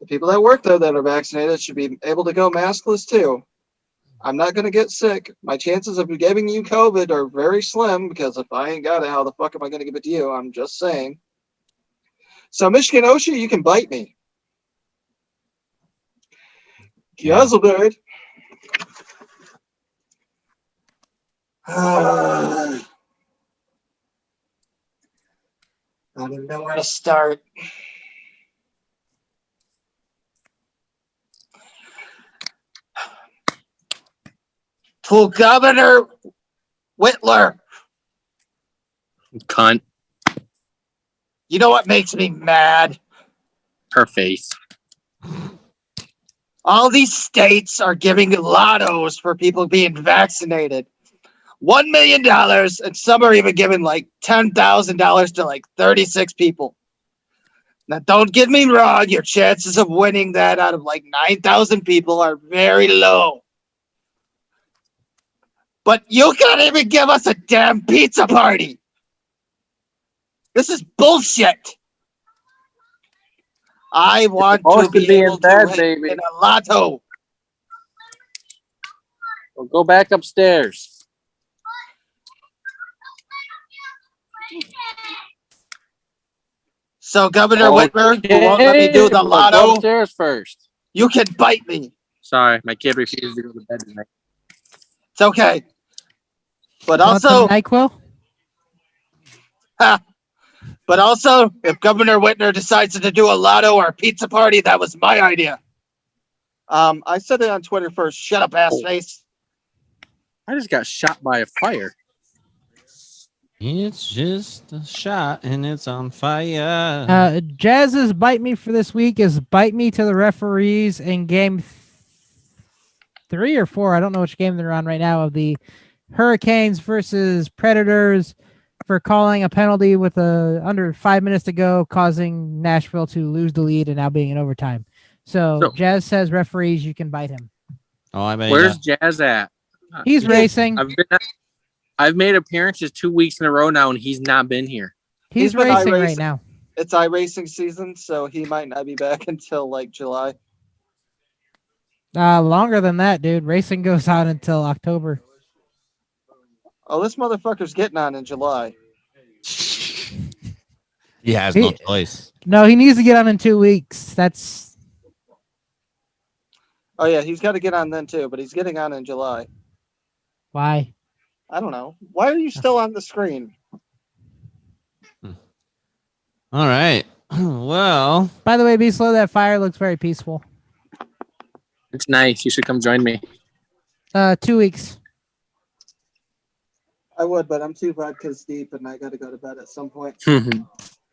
the people that work there that are vaccinated should be able to go maskless too. I'm not going to get sick. My chances of giving you COVID are very slim because if I ain't got it, how the fuck am I going to give it to you? I'm just saying. So Michigan OSHA, you can bite me. Guzzlebird. I don't even know where to start. To Governor Whitler. Cunt. You know what makes me mad? Her face. All these states are giving lottos for people being vaccinated. $1 million, and some are even giving like $10,000 to like 36 people. Now, don't get me wrong, your chances of winning that out of like 9,000 people are very low. But you can't even give us a damn pizza party. This is bullshit. I want to be able to win in a lotto. Well, go back upstairs. So Governor Whitmer, who won't let me do the Go lotto, upstairs first. you can bite me. Sorry, my kid refused to go to bed tonight. It's okay. But Want some also, NyQuil? but also, if Governor Whitmer decides to do a lotto or a pizza party, that was my idea. I said it on Twitter first. Shut up, ass face. I just got shot by a fire. It's just a shot and it's on fire. Jazz's bite me for this week is bite me to the referees in game 3 or 4. I don't know which game they're on right now of the Hurricanes versus Predators for calling a penalty with under 5 minutes to go, causing Nashville to lose the lead and now being in overtime. So Jazz says referees, you can bite him. Oh, I bet. Where's Jazz at? He's racing. I've made appearances 2 weeks in a row now, and he's not been here. He's been racing iRacing. right now. It's iRacing season, so he might not be back until like July. Longer than that, dude. Racing goes on until October. Oh, this motherfucker's getting on in July. He has no choice. No, he needs to get on in 2 weeks. That's. Oh yeah, he's got to get on then too, but he's getting on in July. Why? I don't know. Why are you still on the screen? All right. Well, By the way, be slow. That fire looks very peaceful. It's nice. You should come join me. 2 weeks. I would, but I'm 2 vodkas deep, and I got to go to bed at some point.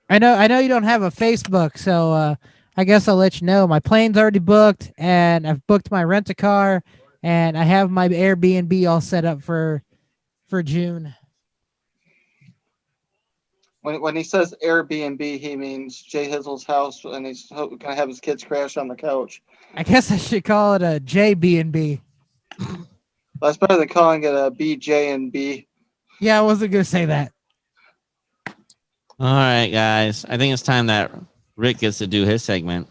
I know you don't have a Facebook, so I guess I'll let you know. My plane's already booked, and I've booked my rent-a-car, and I have my Airbnb all set up for June. When he says Airbnb, he means Jay Hizzle's house, and he's going to have his kids crash on the couch. I guess I should call it a JB&B. That's better than calling it a BJ&B. Yeah, I wasn't going to say that. all right, guys. I think it's time that Rick gets to do his segment.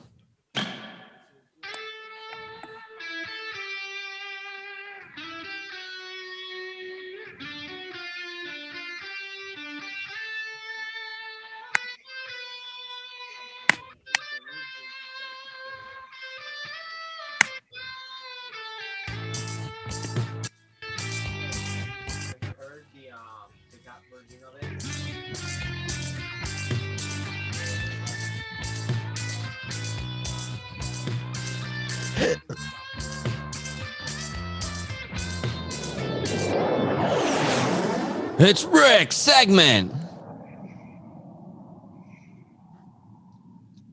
It's Rick's segment.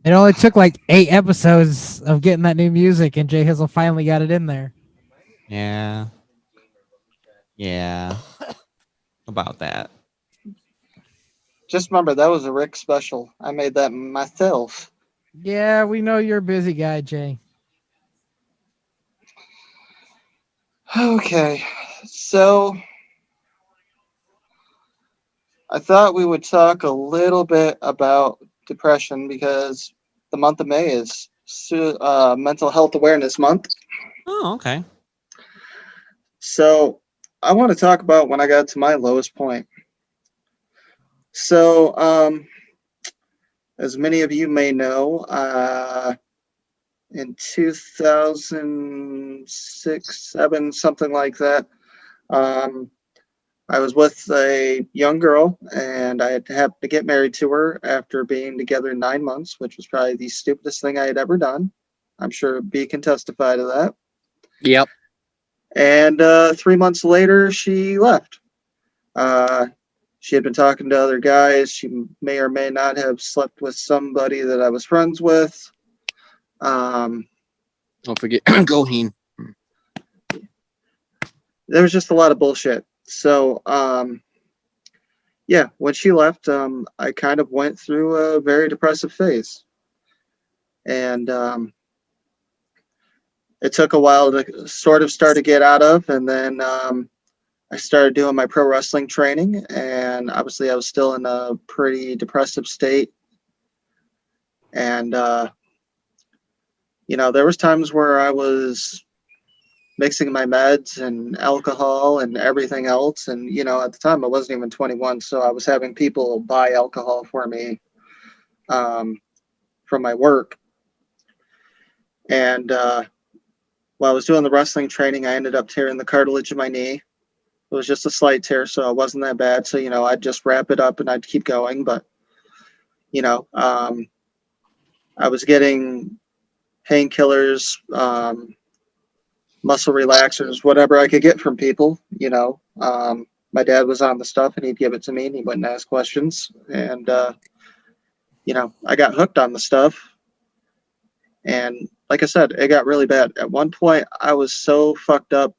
It only took like 8 episodes of getting that new music, and Jay Hizzle finally got it in there. Yeah. Yeah. About that. Just remember, that was a Rick special. I made that myself. Yeah, we know you're a busy guy, Jay. Okay, so I thought we would talk a little bit about depression because the month of May is Mental Health Awareness Month. Oh, okay. So I want to talk about when I got to my lowest point. So, as many of you may know, in 2006, 7, something like that, I was with a young girl, and I had happened to get married to her after being together 9 months, which was probably the stupidest thing I had ever done. I'm sure B can testify to that. Yep. And 3 months later, she left. She had been talking to other guys. She may or may not have slept with somebody that I was friends with. Don't forget Goheen. There was just a lot of bullshit. So, yeah, when she left, I kind of went through a very depressive phase. And it took a while to sort of start to get out of. And then I started doing my pro wrestling training. And obviously, I was still in a pretty depressive state. And, there was times where I was mixing my meds and alcohol and everything else. And, at the time I wasn't even 21. So I was having people buy alcohol for me from my work. And while I was doing the wrestling training, I ended up tearing the cartilage in my knee. It was just a slight tear, so it wasn't that bad. So, I'd just wrap it up and I'd keep going. But, I was getting painkillers, muscle relaxers, whatever I could get from people. My dad was on the stuff and he'd give it to me and he wouldn't ask questions. And, I got hooked on the stuff. And like I said, it got really bad. At one point, I was so fucked up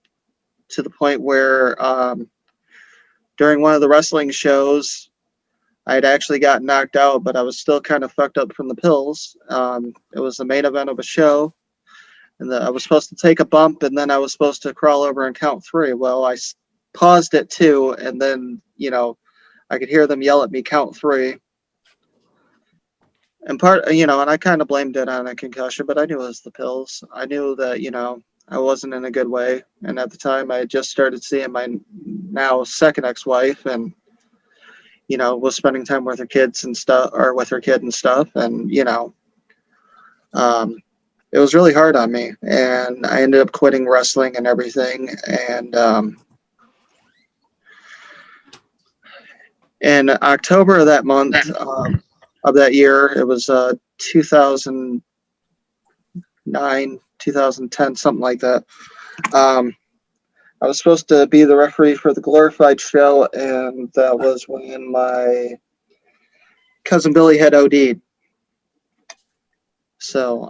to the point where during one of the wrestling shows, I had actually got knocked out, but I was still kind of fucked up from the pills. It was the main event of a show. And I was supposed to take a bump, and then I was supposed to crawl over and count 3. Well, I paused at 2, and then, I could hear them yell at me, count 3. And and I kind of blamed it on a concussion, but I knew it was the pills. I knew that, I wasn't in a good way. And at the time, I had just started seeing my now second ex-wife and, was spending time with her kids and stuff, or with her kid and stuff. And, it was really hard on me, and I ended up quitting wrestling and everything. And in October of that month, of that year, it was 2009, 2010, something like that. I was supposed to be the referee for the Glorified show, and that was when my cousin Billy had OD'd. So,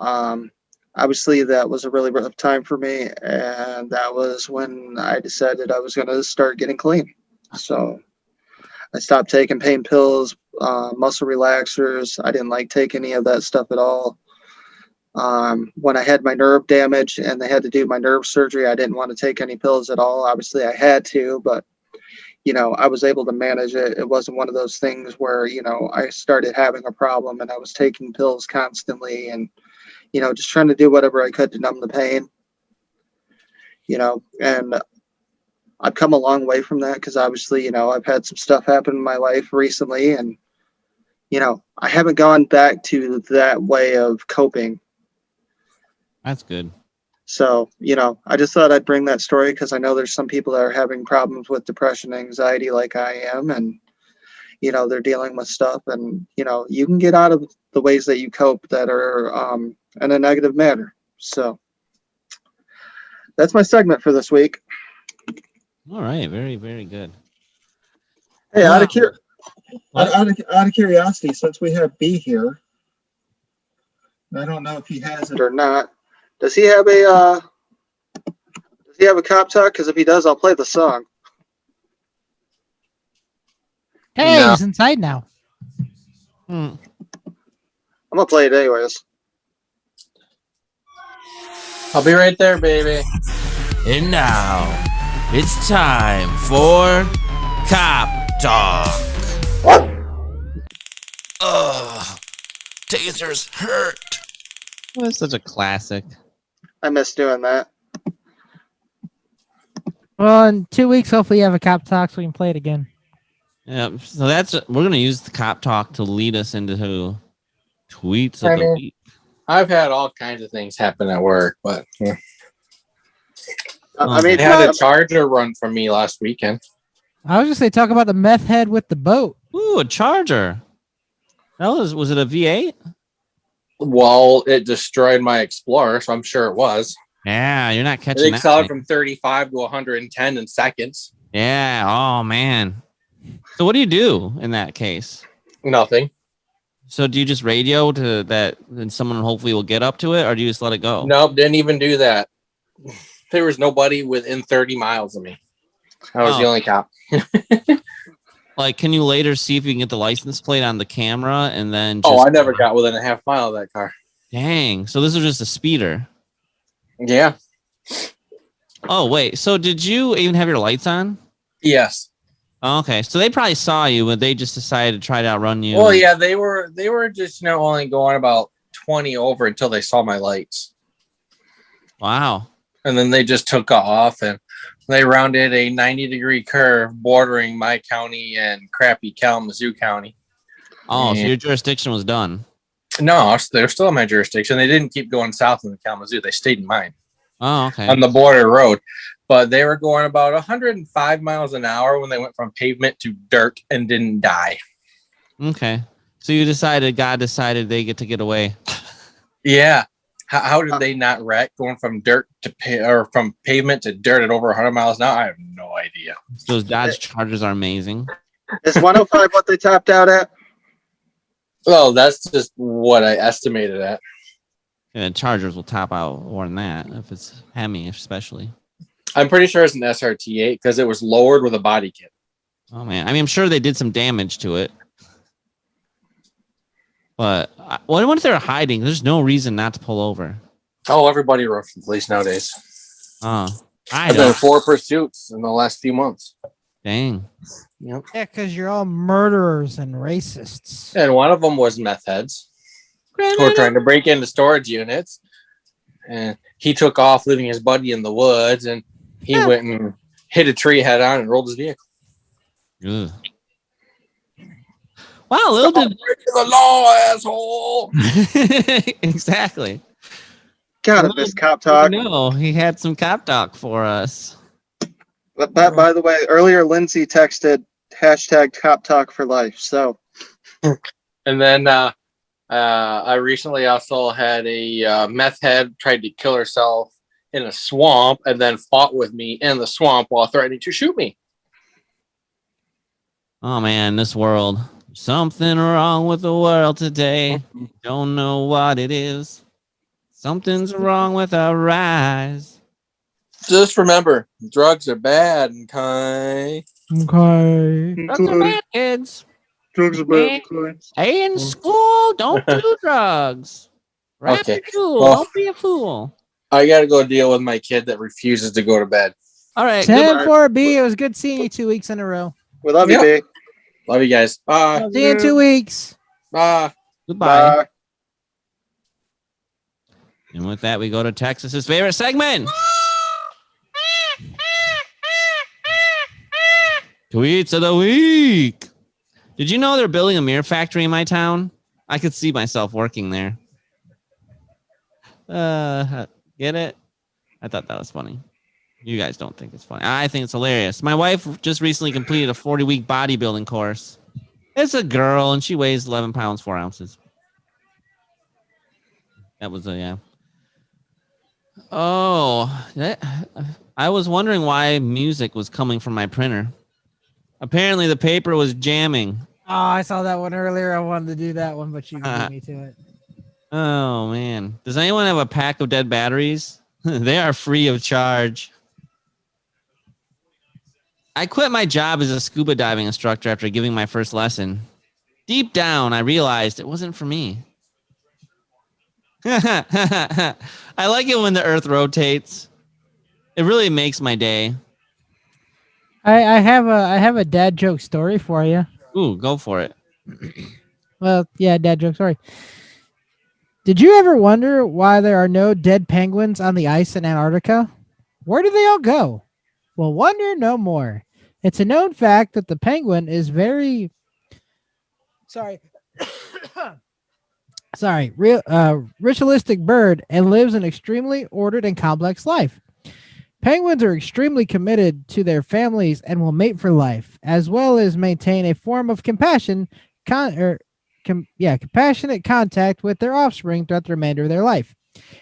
obviously, that was a really rough time for me, and that was when I decided I was going to start getting clean. So I stopped taking pain pills, muscle relaxers. I didn't like take any of that stuff at all. When I had my nerve damage and they had to do my nerve surgery, I didn't want to take any pills at all. Obviously, I had to, but, I was able to manage it. It wasn't one of those things where, I started having a problem and I was taking pills constantly and, just trying to do whatever I could to numb the pain, and I've come a long way from that because obviously, I've had some stuff happen in my life recently and, I haven't gone back to that way of coping. That's good. So, I just thought I'd bring that story because I know there's some people that are having problems with depression, anxiety like I am, and, they're dealing with stuff and, you can get out of the ways that you cope that are in a negative manner. So that's my segment for this week. All right. Very, very good. Hey, Wow. out of curiosity, since we have B here, I don't know if he has it or not. Does he have a cop talk? Because if he does, I'll play the song. Hey, No. he's inside now. Hmm. I'm gonna play it anyways. I'll be right there, baby. And now, it's time for Cop Talk. Ugh, tasers hurt. That's such a classic. I miss doing that. Well, in 2 weeks, hopefully you have a cop talk so we can play it again. Yeah. So we're gonna use the cop talk to lead us into tweets of the week. I've had all kinds of things happen at work, but I mean, they had a charger run from me last weekend. I was just say talk about the meth head with the boat. Ooh, a Charger. That was it a V8? Well, it destroyed my Explorer, so I'm sure it was. Yeah, you're not It catching that. excelled thing. from 35 to 110 in seconds. Yeah. Oh man. So what do you do in that case? Nothing. So do you just radio to that, and someone hopefully will get up to it, or do you just let it go? Nope, didn't even do that. There was nobody within 30 miles of me. I was the only cop. Like, can you later see if you can get the license plate on the camera and then? Oh, I never got within a half mile of that car. Dang. So this was just a speeder. Yeah. Oh wait. So did you even have your lights on? Yes. Oh, okay. So they probably saw you, but they just decided to try to outrun you. Well, yeah, they were just only going about 20 over until they saw my lights. Wow. And then they just took off and they rounded a 90-degree curve bordering my county and crappy Kalamazoo County. Oh, so your jurisdiction was done. No, they're still in my jurisdiction. They didn't keep going south in the Kalamazoo. They stayed in mine Oh, okay. on the border road. But they were going about 105 miles an hour when they went from pavement to dirt and didn't die. Okay. So God decided they get to get away. Yeah. How did they not wreck going from dirt to from pavement to dirt at over 100 miles an hour? I have no idea. Those Dodge Chargers are amazing. Is 105 what they topped out at? Well, that's just what I estimated at. And Chargers will top out more than that if it's Hemi, especially. I'm pretty sure it's an SRT8 because it was lowered with a body kit. Oh man, I mean, I'm sure they did some damage to it, but what if they're hiding? There's no reason not to pull over. Oh, everybody runs from police nowadays. Oh, I've done 4 pursuits in the last few months. Dang. Yep. Yeah, because you're all murderers and racists. And one of them was meth heads who were trying to break into storage units. And he took off, leaving his buddy in the woods, and he went and hit a tree head on and rolled his vehicle. Ugh. Wow, little did the law, asshole. exactly. Gotta miss cop talk. No, he had some cop talk for us. But by the way, earlier Lindsay texted hashtag cop talk for life. So, And then I recently also had a meth head tried to kill herself in a swamp and then fought with me in the swamp while threatening to shoot me. Oh man, this world. Something wrong with the world today. Don't know what it is. Something's wrong with our eyes. Just remember, drugs are bad, okay? Okay. Drugs are bad, kids. drugs are bad. Okay. Stay in school. Don't do drugs. Rap Okay. your fool. Well- Don't be a fool. I got to go deal with my kid that refuses to go to bed. All right. 10-4-B. It was good seeing you 2 weeks in a row. We love you, Yeah. B. Love you guys. Bye. See you in 2 weeks. Bye. Goodbye. Bye. And with that, we go to Texas's favorite segment. Tweets of the week. Did you know they're building a mirror factory in my town? I could see myself working there. Get it? I thought that was funny. You guys don't think it's funny. I think it's hilarious. My wife just recently completed a 40-week bodybuilding course. It's a girl, and she weighs 11 pounds, 4 ounces. That was yeah. Oh, I was wondering why music was coming from my printer. Apparently, the paper was jamming. Oh, I saw that one earlier. I wanted to do that one, but you beat me to it. Oh, man. Does anyone have a pack of dead batteries? They are free of charge. I quit my job as a scuba diving instructor after giving my first lesson. Deep down, I realized it wasn't for me. I like it when the earth rotates. It really makes my day. I have a dad joke story for you. Ooh, go for it. Well, yeah, dad joke story. Did you ever wonder why there are no dead penguins on the ice in Antarctica? Where do they all go? Well, wonder no more. It's a known fact that the penguin is very ritualistic bird and lives an extremely ordered and complex life. Penguins are extremely committed to their families and will mate for life, as well as maintain a form of compassionate contact with their offspring throughout the remainder of their life.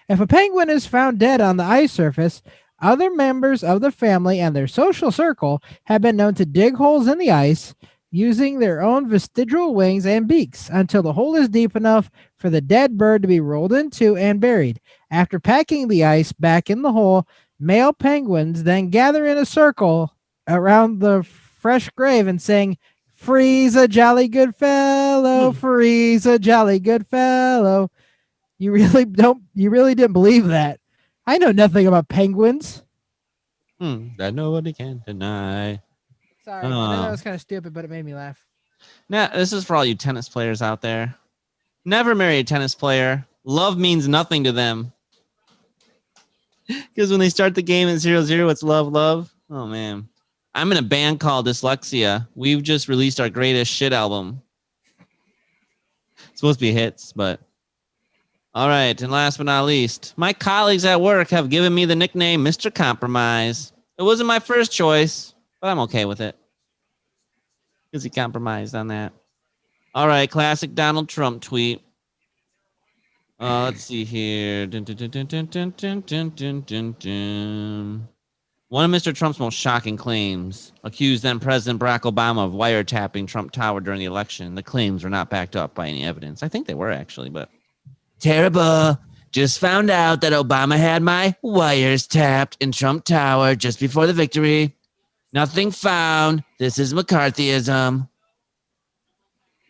If a penguin is found dead on the ice surface, other members of the family and their social circle have been known to dig holes in the ice using their own vestigial wings and beaks until the hole is deep enough for the dead bird to be rolled into and buried. After packing the ice back in the hole, male penguins then gather in a circle around the fresh grave and sing, "Freeze a jolly good fellow, freeze a jolly good fellow." You really didn't believe that. I know nothing about penguins. That nobody can deny. Sorry, I know that was kind of stupid, but it made me laugh. Now, this is for all you tennis players out there. Never marry a tennis player. Love means nothing to them. Because when they start the game at 0-0, it's love, love. Oh, man. I'm in a band called Dyslexia. We've just released our greatest shit album. It's supposed to be hits, but... All right, and last but not least, my colleagues at work have given me the nickname Mr. Compromise. It wasn't my first choice, but I'm okay with it. Because he compromised on that. All right, classic Donald Trump tweet. Let's see here. One of Mr. Trump's most shocking claims accused then President Barack Obama of wiretapping Trump Tower during the election. The claims were not backed up by any evidence. I think they were actually, but... Terrible. Just found out that Obama had my wires tapped in Trump Tower just before the victory. Nothing found. This is McCarthyism.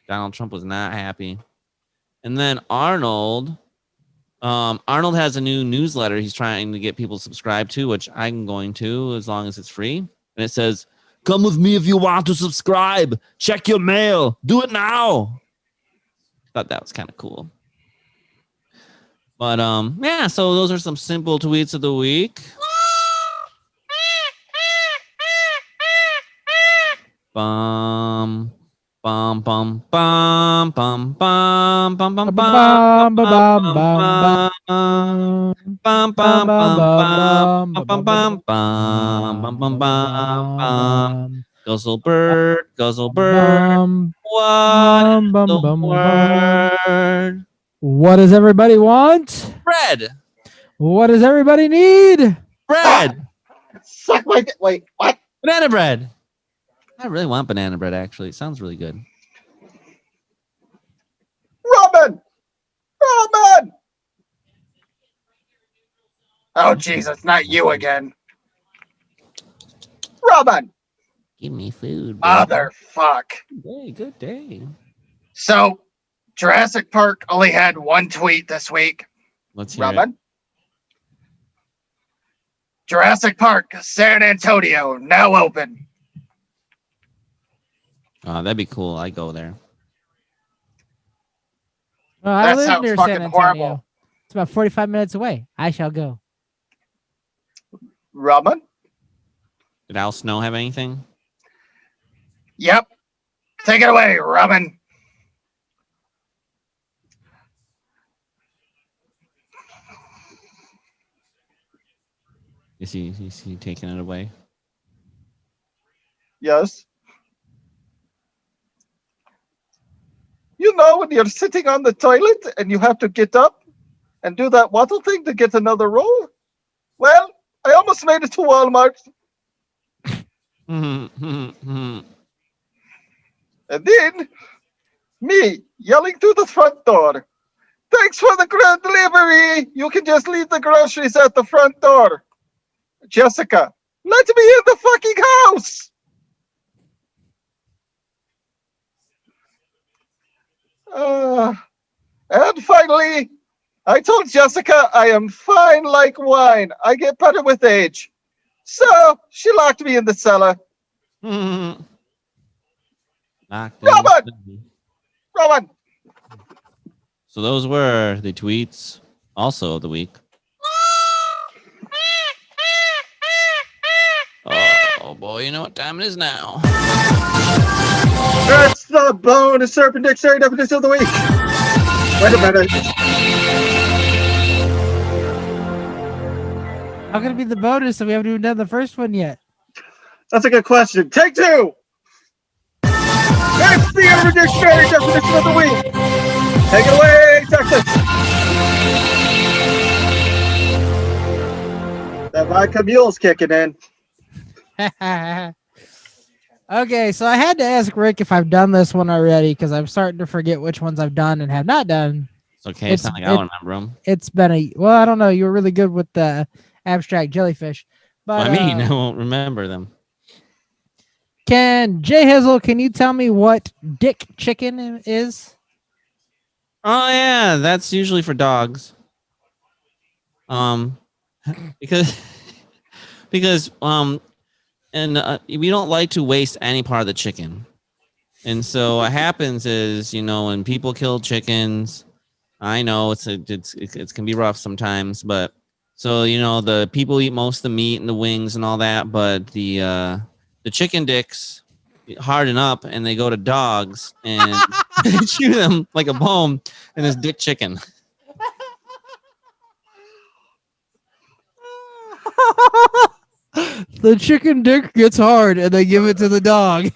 Donald Trump was not happy. And then Arnold has a new newsletter he's trying to get people subscribed to, which I'm going to as long as it's free. And it says, "Come with me if you want to subscribe. Check your mail. Do it now." Thought that was kind of cool. But yeah, so those are some simple tweets of the week. Bum bum bum bum bum bum bum bum bum bum bum bum bum bum bum. Guzzle bird, what the word? What does everybody want? Bread. What does everybody need? Bread. Suck my dick. Wait, what? Banana bread. I really want banana bread, actually. It sounds really good. Robin! Robin! Oh, Jesus, not you again. Robin! Give me food. Motherfuck. Hey, good day. So, Jurassic Park only had one tweet this week. Let's hear it. Robin? Jurassic Park, San Antonio, now open. Oh, that'd be cool. I go there. Well, I That live sounds near fucking San Antonio. horrible. It's about 45 minutes away. I shall go. Robin? Did Al Snow have anything? Yep. Take it away, Robin. Is he taking it away? Yes. You know when you're sitting on the toilet and you have to get up and do that waddle thing to get another roll? Well, I almost made it to Walmart. And then me yelling through the front door. Thanks for the grand delivery. You can just leave the groceries at the front door. Jessica, let me in the fucking house. And finally, I told Jessica I am fine like wine. I get better with age. So she locked me in the cellar. Locked in. Roman. So those were the tweets also of the week. Oh boy, you know what time it is now. That's the bonus serpent dictionary definition of the week. Wait a minute. How can it be the bonus if we haven't even done the first one yet? That's a good question. Take two. That's the urban dictionary definition of the week. Take it away, Texas. That vodka mule's kicking in. Okay, so I had to ask Rick if I've done this one already because I'm starting to forget which ones I've done and have not done. It's okay. It's not like I don't remember them. It's been I don't know. You were really good with the abstract jellyfish. But I mean, I won't remember them. Jay Hizzle, can you tell me what dick chicken is? Oh yeah, that's usually for dogs. Because we don't like to waste any part of the chicken. And so what happens is, when people kill chickens, I know it can be rough sometimes, but so the people eat most of the meat and the wings and all that, but the chicken dicks harden up and they go to dogs and they chew them like a bone, and it's dick chicken. The chicken dick gets hard and they give it to the dog.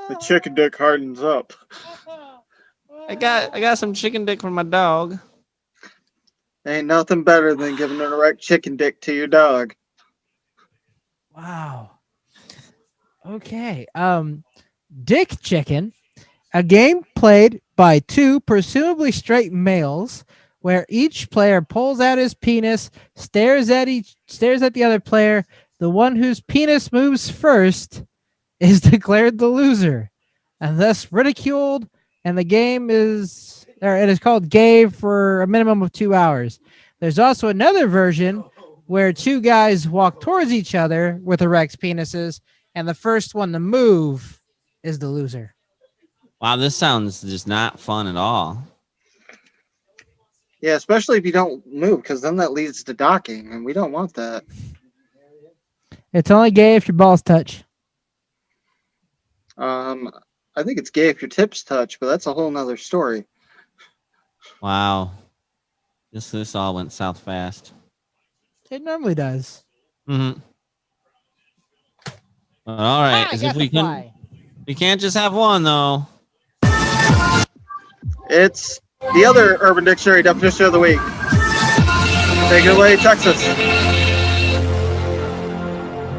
The chicken dick hardens up. I got some chicken dick from my dog. Ain't nothing better than giving an erect chicken dick to your dog. Wow. Okay. Dick chicken, a game played by two presumably straight males where each player pulls out his penis, stares at the other player. The one whose penis moves first is declared the loser and thus ridiculed, and the game is called gay for a minimum of 2 hours. There's also another version where two guys walk towards each other with erect penises, and the first one to move is the loser. Wow, this sounds just not fun at all. Yeah, especially if you don't move, because then that leads to docking, and we don't want that. It's only gay if your balls touch. I think it's gay if your tips touch, but that's a whole nother story. Wow. This all went south fast. It normally does. Mm-hmm. All right. As if we can't just have one, though. It's the other Urban Dictionary definition of the week. Take it away, Texas.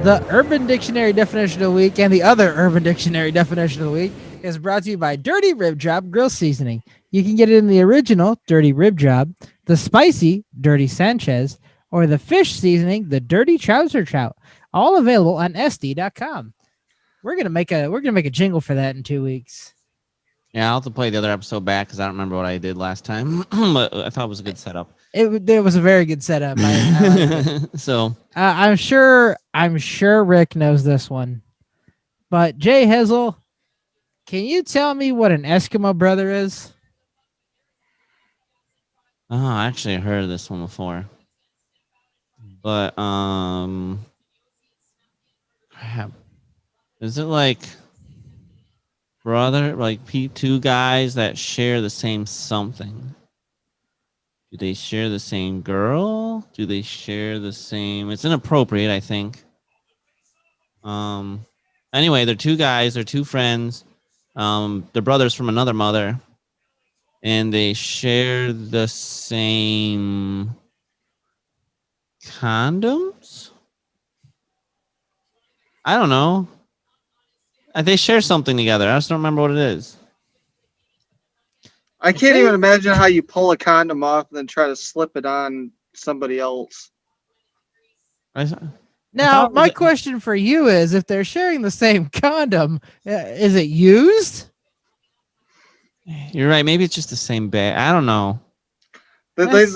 The Urban Dictionary definition of the week and the other Urban Dictionary definition of the week is brought to you by Dirty Rib Job Grill Seasoning. You can get it in the original Dirty Rib Job, the spicy Dirty Sanchez, or the fish seasoning, the Dirty Trouser Trout. All available on SD.com. We're gonna make a jingle for that in 2 weeks. Yeah, I'll have to play the other episode back because I don't remember what I did last time. But I thought it was a good setup. It was a very good setup. I liked it. So I'm sure Rick knows this one, but Jay Hizzle, can you tell me what an Eskimo brother is? Oh, actually, I heard of this one before. But crap. Is it like brother, like two guys that share the same something? Do they share the same girl? Do they share the same? It's inappropriate, I think. Anyway, they're two guys. They're two friends. They're brothers from another mother, and they share the same condoms. I don't know. They share something together. I just don't remember what it is. I can't even imagine how you pull a condom off and then try to slip it on somebody else. Now, my question for you is, if they're sharing the same condom, is it used? You're right. Maybe it's just the same bag. I don't know. They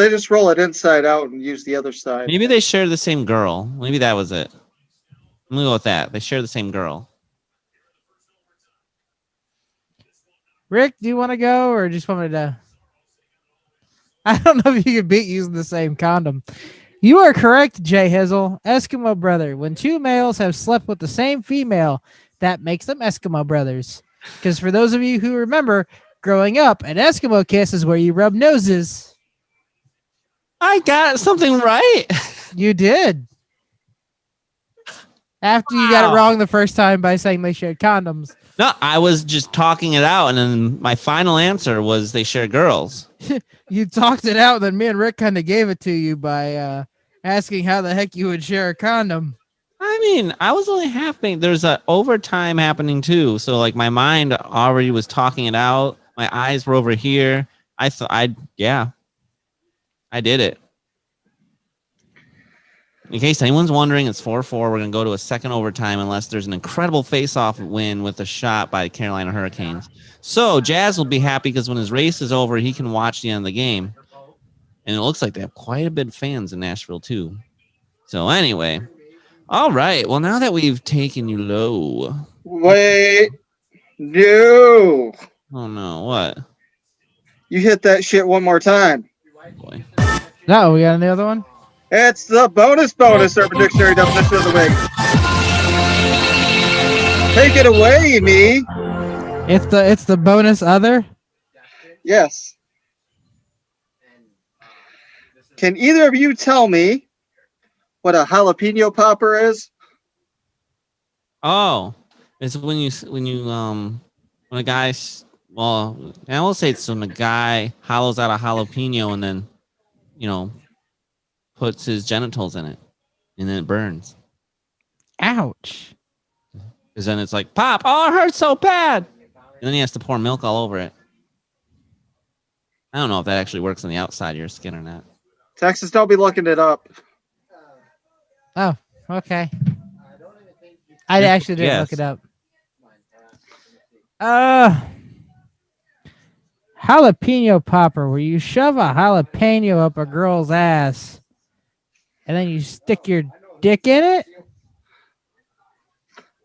just roll it inside out and use the other side. Maybe they share the same girl. Maybe that was it. I'm gonna go with that. They share the same girl. Rick, do you want to go or just want me to? I don't know if you could beat using the same condom. You are correct, Jay Hizzle. Eskimo brother. When two males have slept with the same female, that makes them Eskimo brothers. Because for those of you who remember, growing up, an Eskimo kiss is where you rub noses. I got something right. You did. After you got it wrong the first time by saying they shared condoms. No, I was just talking it out, and then my final answer was they share girls. You talked it out, then me and Rick kind of gave it to you by asking how the heck you would share a condom. I mean, I was only half thinking. There's a overtime happening too, so like my mind already was talking it out. My eyes were over here. I thought, I did it. In case anyone's wondering, it's 4-4. We're going to go to a second overtime unless there's an incredible face-off win with a shot by the Carolina Hurricanes. So Jazz will be happy because when his race is over, he can watch the end of the game. And it looks like they have quite a bit of fans in Nashville, too. So anyway. All right. Well, now that we've taken you low. Wait. No. Oh, no. What? You hit that shit one more time. Boy. No, we got another one? It's the bonus Urban Dictionary definition of the week. Take it away, me. It's the bonus other? Yes. Can either of you tell me what a jalapeno popper is? Oh, it's when a guy, well, I will say it's when a guy hollows out a jalapeno and then, puts his genitals in it, and then it burns. Ouch. Because then it's like, pop, oh, it hurts so bad. And then he has to pour milk all over it. I don't know if that actually works on the outside of your skin or not. Texas, don't be looking it up. Oh, okay. I actually didn't look it up. Jalapeno popper, where you shove a jalapeno up a girl's ass and then you stick your dick in it?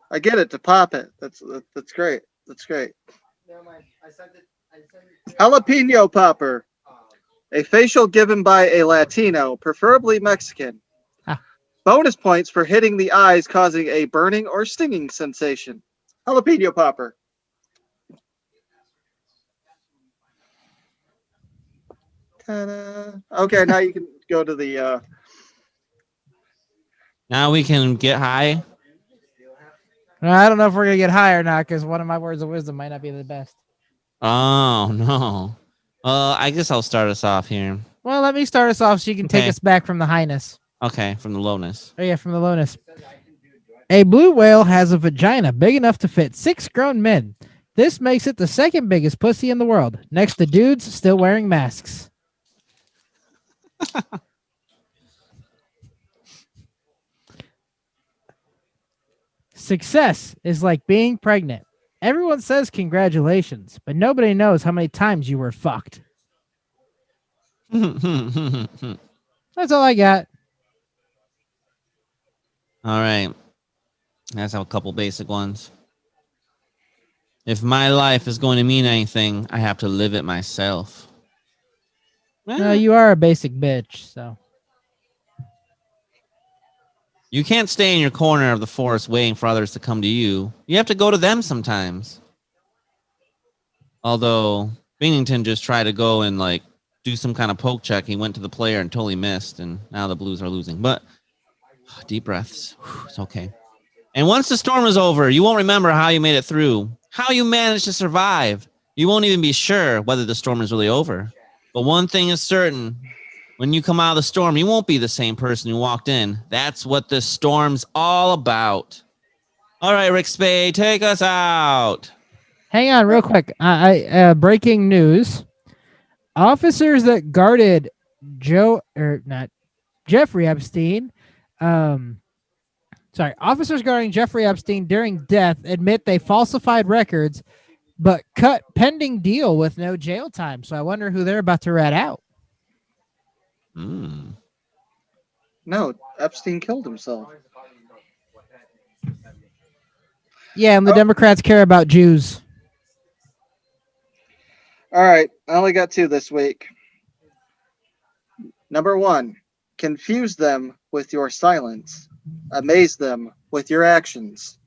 I get it, to pop it. That's great. That's great. Jalapeno popper. A facial given by a Latino, preferably Mexican. Bonus points for hitting the eyes, causing a burning or stinging sensation. Jalapeno popper. Ta-da. Okay, now you can go to the... Now we can get high. I don't know if we're going to get high or not, because one of my words of wisdom might not be the best. Oh, no. I guess I'll start us off here. Well, let me start us off so you can take us back from the highness. Okay, from the lowness. Oh, yeah, from the lowness. A blue whale has a vagina big enough to fit 6 grown men. This makes it the second biggest pussy in the world, next to dudes still wearing masks. Success is like being pregnant. Everyone says congratulations, but nobody knows how many times you were fucked. That's all I got. All right. Let's have a couple basic ones. If my life is going to mean anything, I have to live it myself. No, you are a basic bitch, so. You can't stay in your corner of the forest waiting for others to come to you. You have to go to them sometimes. Although Bennington just tried to go and do some kind of poke check. He went to the player and totally missed, and now the Blues are losing. But deep breaths. It's okay. And once the storm is over, you won't remember how you made it through, how you managed to survive. You won't even be sure whether the storm is really over. But one thing is certain. When you come out of the storm, you won't be the same person who walked in. That's what this storm's all about. All right, Rick Spade, take us out. Hang on, real quick. Breaking news: officers that guarded Jeffrey Epstein. Officers guarding Jeffrey Epstein during death admit they falsified records, but cut pending deal with no jail time. So I wonder who they're about to rat out. Mm. No, Epstein killed himself. Yeah, and the Democrats care about Jews. All right, I only got 2 this week. Number 1, confuse them with your silence. Amaze them with your actions.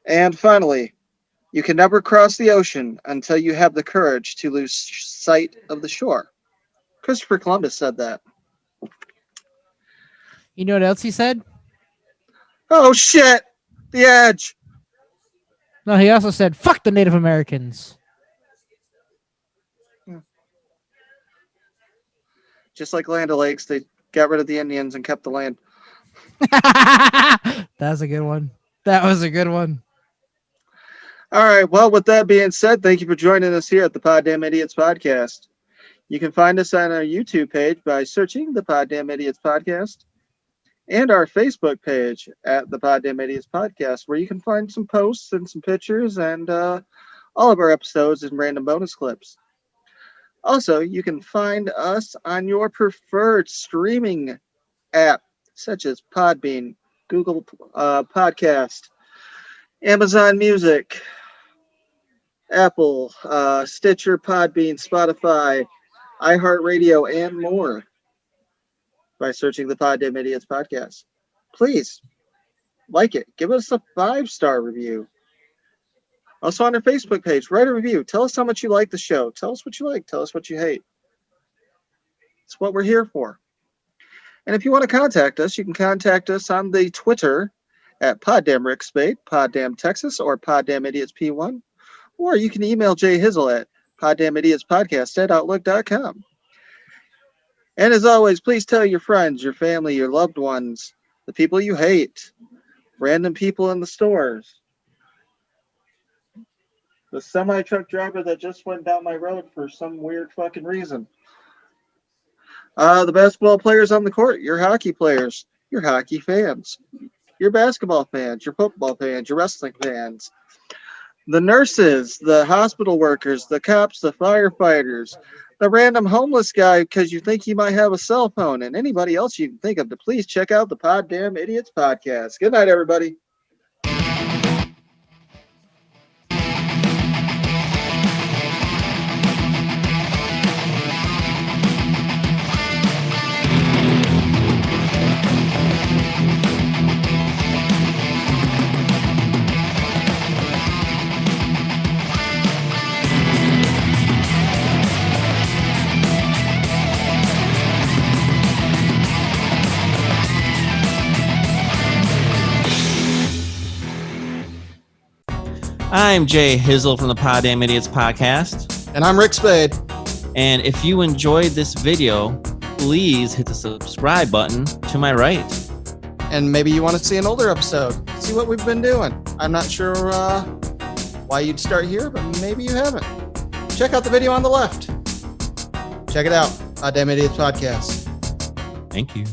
And finally, you can never cross the ocean until you have the courage to lose sight of the shore. Christopher Columbus said that. You know what else he said? Oh shit! The edge! No, he also said, fuck the Native Americans. Just like Land O'Lakes, they got rid of the Indians and kept the land. That was a good one. That was a good one. All right. Well, with that being said, thank you for joining us here at the Poddamn Idiotz Podcast. You can find us on our YouTube page by searching the Poddamn Idiotz Podcast and our Facebook page at the Poddamn Idiotz Podcast, where you can find some posts and some pictures and all of our episodes and random bonus clips. Also, you can find us on your preferred streaming app, such as Podbean, Google Podcast, Amazon Music, Apple, Stitcher, Podbean, Spotify, iHeartRadio, and more by searching the Poddamn Idiotz Podcast. Please like it. Give us a 5-star review. Also on our Facebook page, write a review. Tell us how much you like the show. Tell us what you like. Tell us what you hate. It's what we're here for. And if you want to contact us, you can contact us on the Twitter at Poddamn Rick Spade, Poddamn Texas, or Poddamn Idiots P1. Or you can email Jay Hizzle at poddammidiots@outlook.com. And as always, please tell your friends, your family, your loved ones, the people you hate, random people in the stores, the semi-truck driver that just went down my road for some weird fucking reason, the basketball players on the court, your hockey players, your hockey fans, your basketball fans, your football fans, your wrestling fans, the nurses, the hospital workers, the cops, the firefighters, the random homeless guy because you think he might have a cell phone, and anybody else you can think of, to please check out the Poddamn Idiotz Podcast. Good night, everybody. I'm Jay Hizzle from the Poddamn Idiotz Podcast. And I'm Rick Spade. And if you enjoyed this video, please hit the subscribe button to my right. And maybe you want to see an older episode. See what we've been doing. I'm not sure why you'd start here, but maybe you haven't. Check out the video on the left. Check it out. Poddamn Idiotz Podcast. Thank you.